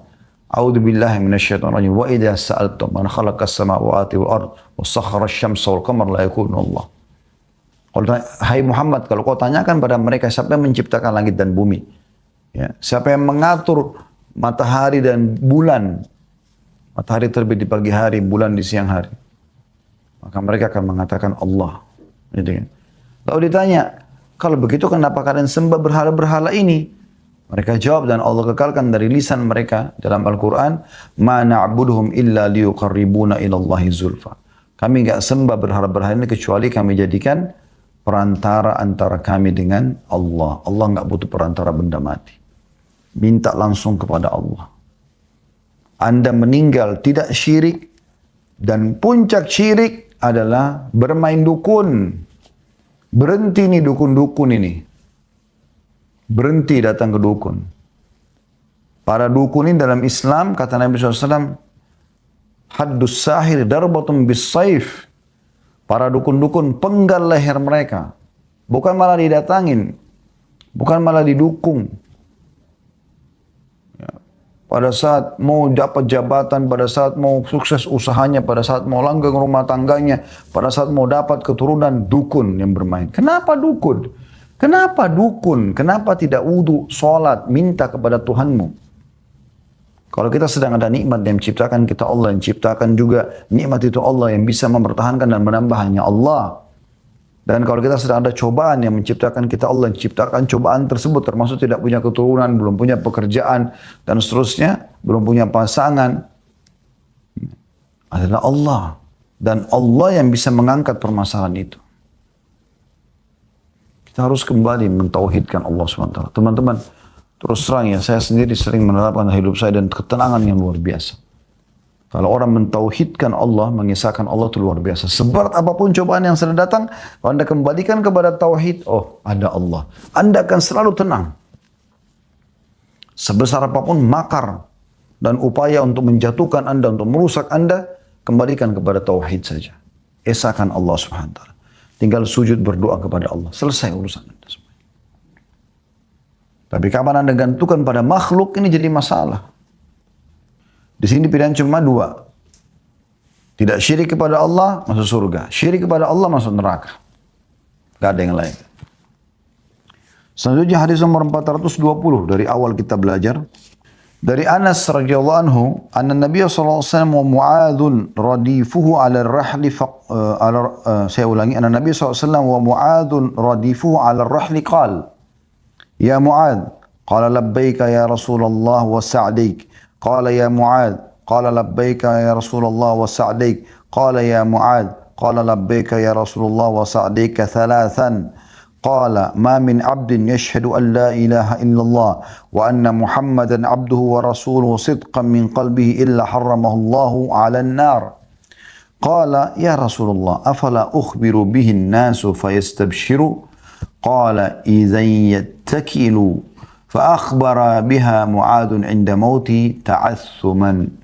A'udzubillahi minasyaitonir rajim. Wa idza sa'altum man khalaqas samawati wal ard wa sakhkhara asy-syamsa wal qamara la yakunu Allah. Kalau hai Muhammad, kalau kau tanyakan pada mereka siapa yang menciptakan langit dan bumi, ya, siapa yang mengatur matahari dan bulan, matahari terbit di pagi hari, bulan di siang hari, maka mereka akan mengatakan Allah. Gitu kan. Lalu ditanya, kalau begitu kenapa kalian sembah berhala-berhala ini? Mereka jawab, dan Allah kekalkan dari lisan mereka dalam Al-Quran, ma na'buduhum illa liyuqarribuna ilallahi zulfa. Kami enggak sembah berhala-berhala ini kecuali kami jadikan perantara antara kami dengan Allah. Allah enggak butuh perantara benda mati. Minta langsung kepada Allah. Anda meninggal tidak syirik, dan puncak syirik adalah bermain dukun. Berhenti nih dukun-dukun ini. Berhenti datang ke dukun. Para dukun ini dalam Islam, kata Nabi SAW, haddus sahir darbatun bis saif. Para dukun-dukun penggal leher mereka. Bukan malah didatangin. Bukan malah didukung. Pada saat mau dapat jabatan, pada saat mau sukses usahanya, pada saat mau langgeng rumah tangganya, pada saat mau dapat keturunan, dukun yang bermain. Kenapa dukun? Kenapa dukun? Kenapa tidak wudu, sholat, minta kepada Tuhanmu? Kalau kita sedang ada nikmat yang menciptakan kita Allah, yang menciptakan juga nikmat itu Allah, yang bisa mempertahankan dan menambah hanya Allah. Dan kalau kita sedang ada cobaan yang menciptakan kita Allah, yang menciptakan cobaan tersebut, termasuk tidak punya keturunan, belum punya pekerjaan, dan seterusnya, belum punya pasangan, adalah Allah. Dan Allah yang bisa mengangkat permasalahan itu. Kita harus kembali mentauhidkan Allah SWT. Teman-teman, terus terang ya, saya sendiri sering menerapkan hidup saya dan ketenangan yang luar biasa. Kalau orang mentauhidkan Allah, mengisahkan Allah itu luar biasa. Seberat apapun cobaan yang sedang datang, kalau Anda kembalikan kepada tauhid, oh ada Allah. Anda akan selalu tenang. Sebesar apapun makar dan upaya untuk menjatuhkan Anda, untuk merusak Anda, kembalikan kepada tauhid saja. Esahkan Allah SWT. Tinggal sujud berdoa kepada Allah. Selesai urusan Anda semua. Tapi kapan Anda gantungkan pada makhluk, ini jadi masalah. Di sini pilihan cuma dua. Tidak syirik kepada Allah, masuk surga. Syirik kepada Allah, masuk neraka. Gak ada yang lain. Selanjutnya hadis nomor 420 dari awal kita belajar. Dari Anas radhiyallahu anhu, anna Nabi sallallahu alaihi wasallam wa Mu'adzun radifuhu 'ala ar-rahli saya ulangi, anna Nabi sallallahu alaihi wasallam wa Mu'adzun radifuhu 'ala ar-rahli qala ya Mu'adz qala labbaika ya Rasulullah wa sa'daik qala ya Mu'adz قال لبيك يا رسول الله وسعديك قال يا معاذ قال لبيك يا رسول الله وسعديك ثلاثا قال ما من عبد يشهد أن لا إله إلا الله وأن محمدا عبده ورسوله صدقا من قلبه إلا حرمه الله على النار قال يا رسول الله أفلا أخبر به الناس فيستبشروا قال إذا يتكلوا فأخبر بها معاذ عند موتي تعثما.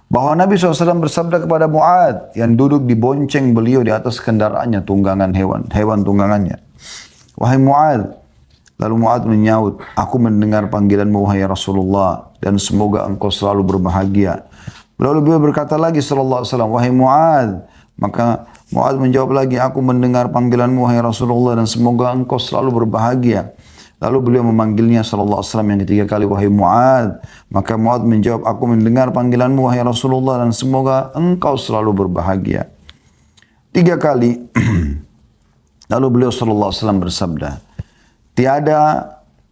Bahwa Nabi SAW bersabda kepada Mu'adz yang duduk di bonceng beliau di atas kendaraannya, tunggangan hewan tunggangannya. Wahai Mu'adz, lalu Mu'adz menyaut, aku mendengar panggilanmu wahai Rasulullah dan semoga engkau selalu berbahagia. Lalu beliau berkata lagi sallallahu alaihi wasallam, wahai Mu'adz, maka Mu'adz menjawab lagi, aku mendengar panggilanmu wahai Rasulullah dan semoga engkau selalu berbahagia. Lalu beliau memanggilnya sallallahu alaihi wasallam yang ketiga kali, wahai Mu'adz. Maka Mu'adz menjawab, aku mendengar panggilanmu wahai Rasulullah dan semoga engkau selalu berbahagia. 3 kali. Lalu beliau sallallahu alaihi wasallam bersabda, tiada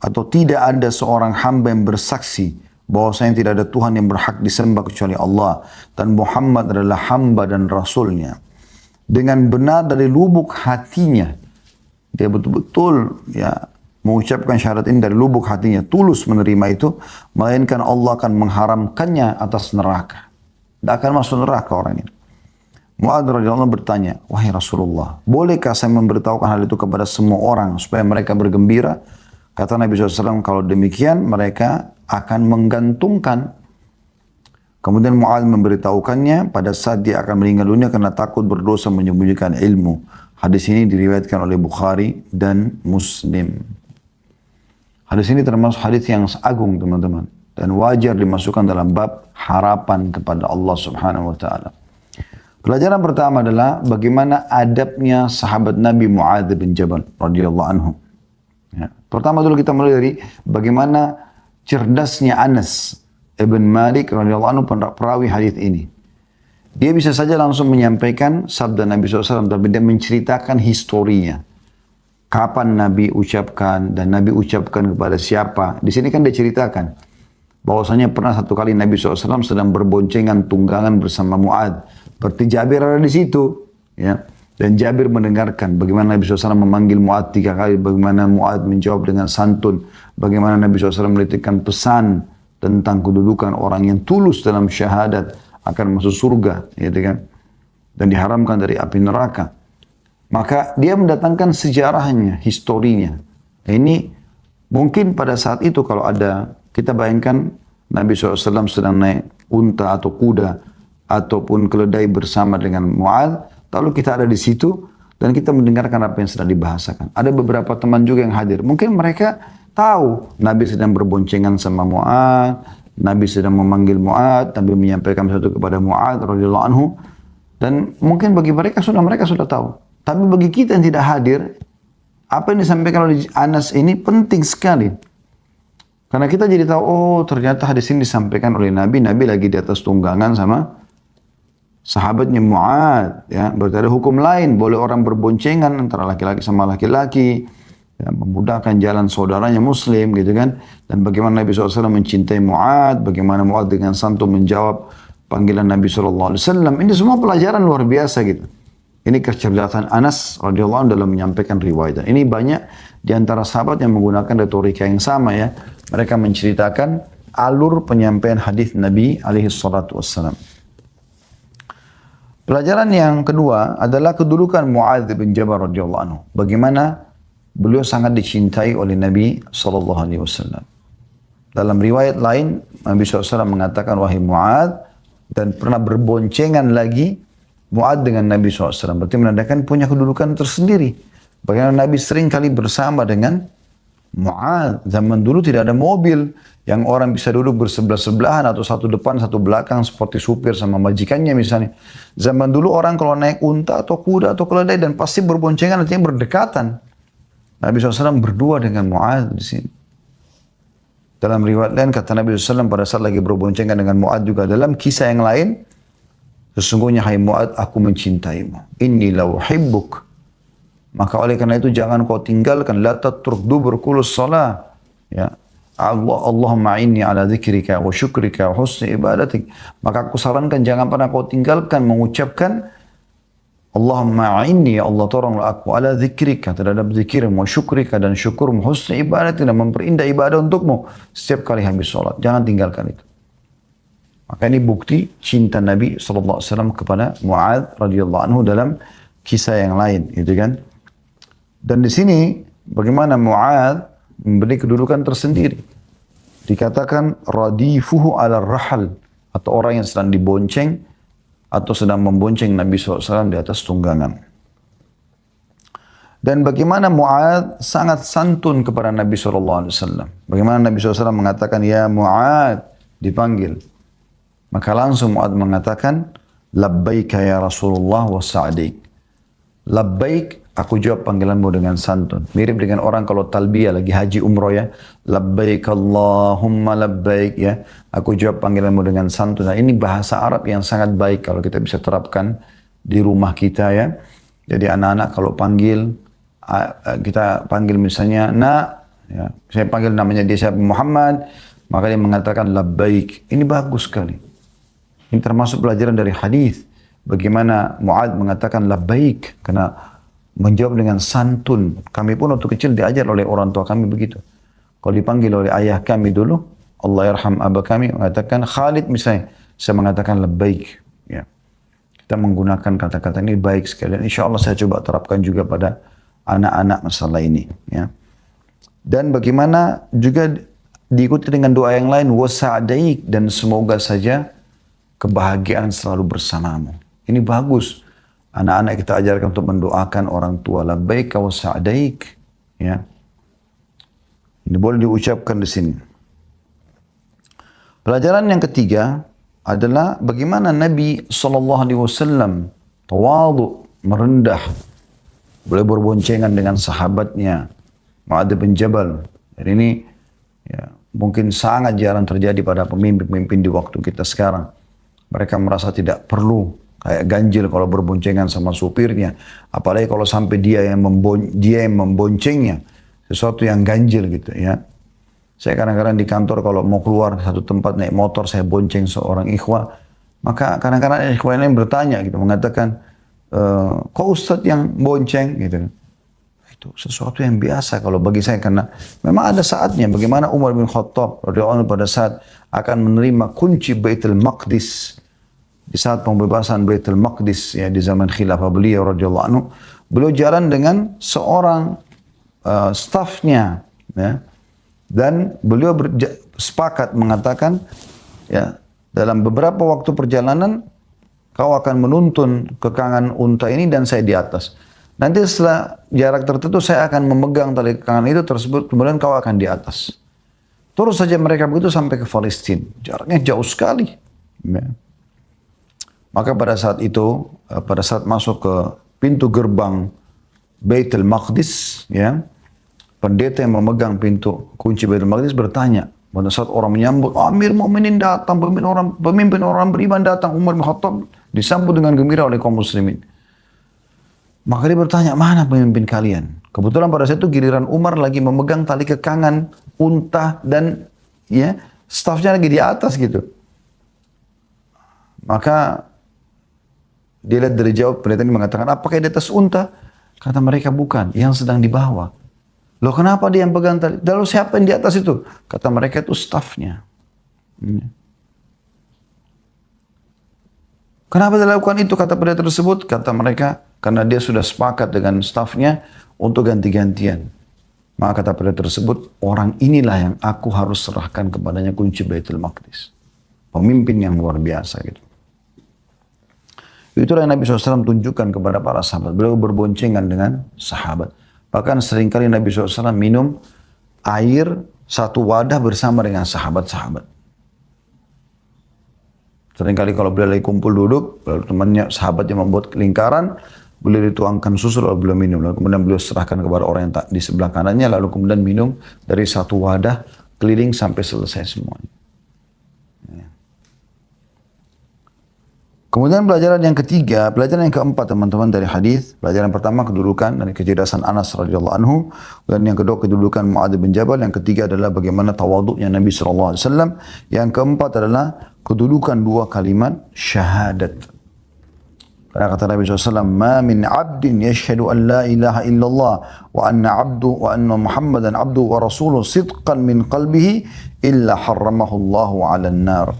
atau tidak ada seorang hamba yang bersaksi bahwasanya tidak ada Tuhan yang berhak disembah kecuali Allah dan Muhammad adalah hamba dan rasulnya. Dengan benar dari lubuk hatinya, dia betul-betul mengucapkan syahadat ini dari lubuk hatinya, tulus menerima itu, melainkan Allah akan mengharamkannya atas neraka. Tidak akan masuk neraka orang ini. Mu'adz radhiyallahu anhu bertanya, wahai Rasulullah, bolehkah saya memberitahukan hal itu kepada semua orang supaya mereka bergembira? Kata Nabi SAW, kalau demikian mereka akan menggantungkan. Kemudian Mu'adz memberitahukannya pada saat dia akan meninggal dunia karena takut berdosa menyembunyikan ilmu. Hadis ini diriwayatkan oleh Bukhari dan Muslim. Hadis ini termasuk hadis yang agung teman-teman. Dan wajar dimasukkan dalam bab harapan kepada Allah subhanahu wa ta'ala. Pelajaran pertama adalah bagaimana adabnya sahabat Nabi Mu'adz bin Jabal radhiyallahu anhu. Pertama dulu kita mulai dari bagaimana cerdasnya Anas ibn Malik radhiyallahu anhu perawi hadis ini. Dia bisa saja langsung menyampaikan sabda Nabi SAW, tapi dia menceritakan historinya. Kapan Nabi ucapkan dan Nabi ucapkan kepada siapa. Di sini kan dia ceritakan bahwasanya pernah satu kali Nabi SAW sedang berboncengan tunggangan bersama Mu'adz. Berarti Jabir ada di situ. Ya. Dan Jabir mendengarkan bagaimana Nabi SAW memanggil Mu'adz 3 kali. Bagaimana Mu'adz menjawab dengan santun. Bagaimana Nabi SAW meletakkan pesan tentang kedudukan orang yang tulus dalam syahadat akan masuk surga. Gitu kan? Dan diharamkan dari api neraka. Maka dia mendatangkan sejarahnya, historinya. Ini mungkin pada saat itu kalau ada, kita bayangkan Nabi SAW sedang naik unta atau kuda ataupun keledai bersama dengan Mu'adz, lalu kita ada di situ dan kita mendengarkan apa yang sedang dibahasakan. Ada beberapa teman juga yang hadir. Mungkin mereka tahu Nabi sedang berboncengan sama Mu'adz, Nabi sedang memanggil Mu'adz, Nabi menyampaikan sesuatu kepada Mu'adz radhiyallahu anhu, dan mungkin bagi mereka sudah tahu. Tapi bagi kita yang tidak hadir, apa yang disampaikan oleh Anas ini penting sekali. Karena kita jadi tahu, oh ternyata hadis ini disampaikan oleh Nabi lagi di atas tunggangan sama sahabatnya Mu'adz. Ya. Berarti ada hukum lain, boleh orang berboncengan antara laki-laki sama laki-laki, ya, memudahkan jalan saudaranya muslim gitu kan. Dan bagaimana Nabi SAW mencintai Mu'adz, bagaimana Mu'adz dengan santun menjawab panggilan Nabi SAW. Ini semua pelajaran luar biasa gitu. Ini kecerdasan Anas radhiyallahu anhu dalam menyampaikan riwayat. Ini banyak di antara sahabat yang menggunakan retorika yang sama ya. Mereka menceritakan alur penyampaian hadis Nabi alaihi salatu wassalam. Pelajaran yang kedua adalah kedudukan Mu'adz bin Jabal radhiyallahu anhu. Bagaimana beliau sangat dicintai oleh Nabi sallallahu alaihi wasallam. Dalam riwayat lain Nabi SAW mengatakan, wahai Mu'adz, dan pernah berboncengan lagi Mu'adz dengan Nabi SAW. Berarti menandakan punya kedudukan tersendiri. Bagaimana Nabi sering kali bersama dengan Mu'adz, zaman dulu tidak ada mobil yang orang bisa duduk bersebelah-sebelahan atau satu depan satu belakang seperti supir sama majikannya misalnya. Zaman dulu orang kalau naik unta atau kuda atau keledai dan pasti berboncengan artinya berdekatan. Nabi SAW berdua dengan Mu'adz di sini. Dalam riwayat lain kata Nabi SAW pada saat lagi berboncengan dengan Mu'adz juga dalam kisah yang lain, sesungguhnya hai Mu'adz aku mencintaimu. Inni la uhibbuk. Maka oleh karena itu jangan kau tinggalkan la tatruk duburkulus salah. Ya. Allahumma inni ala dzikrika wa syukrika wa husni ibadatik. Maka aku sarankan jangan pernah kau tinggalkan mengucapkan Allahumma inni ya Allah tolonglah aku ala dzikrika terhadap zikirmu wa syukrika dan syukurmu husni ibadatik dan memperindah ibadah untukmu setiap kali habis sholat. Jangan tinggalkan itu. Maka ini bukti cinta Nabi SAW kepada Mu'adz radhiyallahu anhu dalam kisah yang lain, gitu kan? Dan di sini bagaimana Mu'adz memberi kedudukan tersendiri. Dikatakan radifuhu ala rahal atau orang yang sedang dibonceng atau sedang membonceng Nabi SAW di atas tunggangan. Dan bagaimana Mu'adz sangat santun kepada Nabi SAW. Bagaimana Nabi SAW mengatakan, ya Mu'adz, dipanggil. Maka langsung Mu'adz mengatakan, labbaika ya Rasulullah wa sa'dik. Labbaik, aku jawab panggilanmu dengan santun. Mirip dengan orang kalau talbiyah lagi haji umroh ya. Labbaik Allahumma labbaik ya. Aku jawab panggilanmu dengan santun. Nah, ini bahasa Arab yang sangat baik kalau kita bisa terapkan di rumah kita ya. Jadi anak-anak kalau panggil, kita panggil misalnya nak, ya. Saya panggil namanya dia siapa Muhammad, maka dia mengatakan labbaik. Ini bagus sekali. Ini termasuk pelajaran dari hadis. Bagaimana Mu'adz mengatakan labbaik karena menjawab dengan santun. Kami pun waktu kecil diajar oleh orang tua kami begitu. Kalau dipanggil oleh ayah kami dulu, Allah yarham abah kami mengatakan Khalid misalnya, saya mengatakan labbaik. Ya. Kita menggunakan kata-kata ini baik sekali. Insya Allah saya coba terapkan juga pada anak-anak masalah ini. Ya. Dan bagaimana juga diikuti dengan doa yang lain wasa'daik dan semoga saja kebahagiaan selalu bersamamu. Ini bagus. Anak-anak kita ajarkan untuk mendoakan orang tua. Labbaik wa sa'daik. Ya. Ini boleh diucapkan di sini. Pelajaran yang ketiga adalah bagaimana Nabi SAW tawadhu, merendah. Boleh berboncengan dengan sahabatnya. Mu'adz bin Jabal. Dan ini ya, mungkin sangat jarang terjadi pada pemimpin-pemimpin di waktu kita sekarang. Mereka merasa tidak perlu kayak ganjil kalau berboncengan sama supirnya. Apalagi kalau sampai dia yang memboncengnya. Sesuatu yang ganjil gitu ya. Saya kadang-kadang di kantor kalau mau keluar satu tempat naik motor, saya bonceng seorang ikhwah. Maka kadang-kadang ikhwah lain bertanya gitu, mengatakan, kok Ustadz yang bonceng gitu. Itu sesuatu yang biasa kalau bagi saya karena memang ada saatnya bagaimana Umar bin Khattab radhiyallahu anhu pada saat akan menerima kunci Baitul Maqdis. Di saat pembebasan Baitul Maqdis ya di zaman khilafah beliau radhiyallahu anhu, beliau jalan dengan seorang stafnya ya, dan beliau sepakat mengatakan ya dalam beberapa waktu perjalanan kau akan menuntun kekangan unta ini dan saya di atas. Nanti setelah jarak tertentu saya akan memegang tali kekangan itu tersebut kemudian kau akan di atas. Terus saja mereka begitu sampai ke Palestina. Jaraknya jauh sekali. Ya. Maka pada saat itu, pada saat masuk ke pintu gerbang Baitul Maqdis, ya, pendeta yang memegang pintu kunci Baitul Maqdis bertanya. Pada saat orang menyambut, Amir Mu'minin datang, pemimpin orang beriman datang, Umar bin Khattab disambut dengan gembira oleh kaum muslimin. Maka dia bertanya, mana pemimpin kalian? Kebetulan pada saat itu giliran Umar lagi memegang tali kekangan unta dan ya stafnya lagi di atas gitu. Maka dia lihat dari jawab, pendeta ini mengatakan, apakah di atas unta? Kata mereka, bukan, yang sedang dibawa. Loh kenapa dia yang pegang tali? Lalu siapa yang di atas itu? Kata mereka itu stafnya. Kenapa dia lakukan itu? Kata pendeta tersebut, kata mereka, karena dia sudah sepakat dengan stafnya untuk ganti-gantian. Maka kata pendeta tersebut, orang inilah yang aku harus serahkan kepadanya kunci Baitul Maqdis. Pemimpin yang luar biasa gitu. Itulah yang Nabi SAW tunjukkan kepada para sahabat. Beliau berboncengan dengan sahabat. Bahkan seringkali Nabi SAW minum air satu wadah bersama dengan sahabat-sahabat. Seringkali kalau beliau lagi kumpul duduk, lalu temannya sahabatnya membuat lingkaran, beliau dituangkan susu lalu beliau minum. Lalu kemudian beliau serahkan kepada orang yang di sebelah kanannya, lalu kemudian minum dari satu wadah keliling sampai selesai semuanya. Kemudian pelajaran yang ketiga, pelajaran yang keempat teman-teman dari hadis. Pelajaran pertama kedudukan dan kecerdasan Anas radhiyallahu anhu, dan yang kedua kedudukan Muadz bin Jabal, yang ketiga adalah bagaimana tawaduknya Nabi sallallahu alaihi wasallam. Yang keempat adalah kedudukan dua kalimat syahadat. Karena kata Nabi SAW, "Ma min 'abdin yashhadu an la ilaha illallah wa anna Muhammadan 'abduhu wa rasuluhu sidqan min qalbihi illa harramahu Allahu 'alan nar."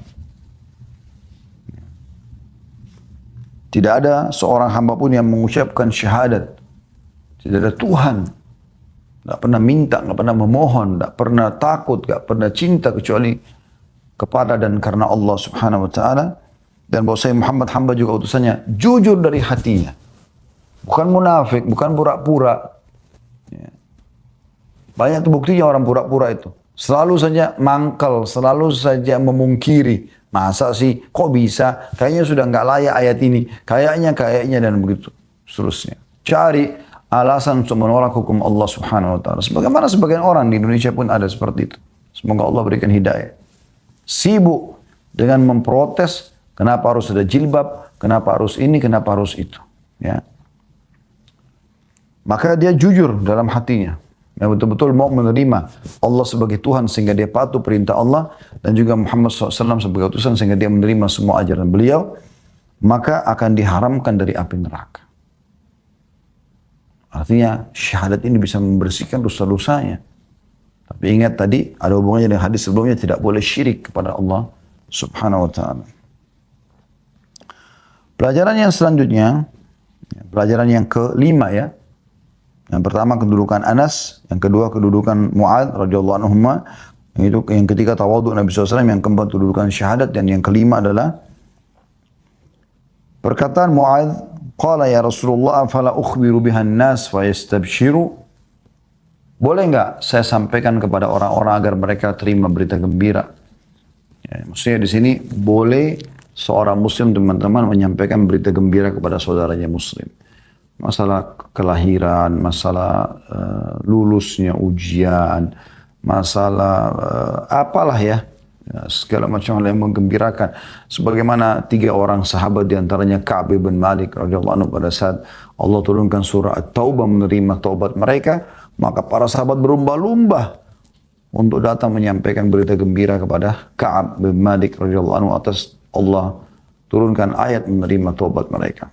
Tidak ada seorang hamba pun yang mengucapkan syahadat. Tidak ada Tuhan. Tidak pernah minta, tidak pernah memohon, tidak pernah takut, tidak pernah cinta kecuali kepada dan karena Allah subhanahu wa ta'ala. Dan bahwasanya Muhammad hamba juga utusannya, jujur dari hatinya. Bukan munafik, bukan pura-pura. Banyak tuh buktinya orang pura-pura itu. Selalu saja mangkal, selalu saja memungkiri. Masa sih, kok bisa? Kayaknya sudah nggak layak ayat ini. Kayaknya dan begitu. Seterusnya. Cari alasan untuk menolak hukum Allah subhanahu wa ta'ala. Sebagaimana sebagian orang di Indonesia pun ada seperti itu. Semoga Allah berikan hidayah. Sibuk dengan memprotes, kenapa harus ada jilbab, kenapa harus ini, kenapa harus itu. Ya. Maka dia jujur dalam hatinya. Yang betul-betul mau menerima Allah sebagai Tuhan sehingga dia patuh perintah Allah, dan juga Muhammad SAW sebagai utusan sehingga dia menerima semua ajaran beliau, maka akan diharamkan dari api neraka. Artinya syahadat ini bisa membersihkan dosa-dosanya. Tapi ingat tadi ada hubungannya dengan hadis sebelumnya, tidak boleh syirik kepada Allah subhanahu wa ta'ala. Pelajaran yang selanjutnya, pelajaran yang kelima ya. Yang pertama kedudukan Anas, yang kedua kedudukan Muadz radhiyallahu anhuma, yang ketiga tawadhu Nabi SAW, yang keempat kedudukan syahadat, dan yang kelima adalah perkataan Muadz, qala ya Rasulullah afala ukhbiru bihan nas fa yastabshiru. Boleh enggak saya sampaikan kepada orang-orang agar mereka terima berita gembira? Ya, maksudnya di sini boleh seorang muslim teman-teman menyampaikan berita gembira kepada saudaranya muslim. Masalah kelahiran, masalah lulusnya ujian, masalah apalah ya, segala macam hal yang menggembirakan. Sebagaimana 3 orang sahabat diantaranya Ka'ab bin Malik radhiyallahu anhu, pada saat Allah turunkan surah At-Taubah menerima taubat mereka, maka para sahabat berlomba-lomba untuk datang menyampaikan berita gembira kepada Ka'ab bin Malik radhiyallahu anhu atas Allah turunkan ayat menerima taubat mereka.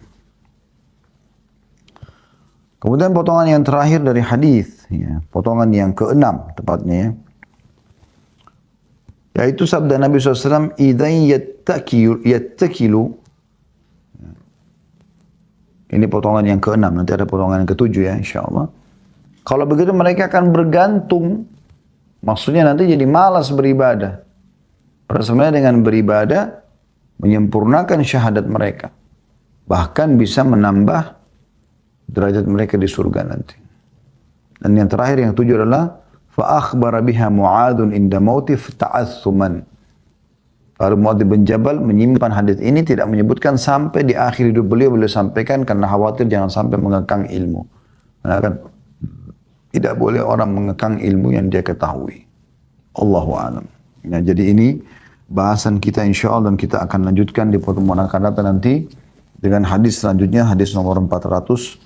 Kemudian potongan yang terakhir dari hadis, ya, potongan yang ke-6 tepatnya ya, yaitu sabda Nabi SAW, "Idzan yattakilu." Ini potongan yang ke-6, nanti ada potongan yang ke-7 ya insyaAllah. Kalau begitu mereka akan bergantung, maksudnya nanti jadi malas beribadah. Padahal sebenarnya dengan beribadah menyempurnakan syahadat mereka, bahkan bisa menambah derajat mereka di surga nanti. Dan yang terakhir yang 7 adalah fa akhbara biha Mu'adzun inda mauti ta'assuman. Lalu Muadz bin Jabal menyimpan hadis ini, tidak menyebutkan sampai di akhir hidup beliau sampaikan karena khawatir jangan sampai mengekang ilmu. Karena kan tidak boleh orang mengekang ilmu yang dia ketahui. Allahu a'lam. Ya, jadi ini bahasan kita insyaallah, dan kita akan lanjutkan di pertemuan akan datang nanti dengan hadis selanjutnya, hadis nomor 421.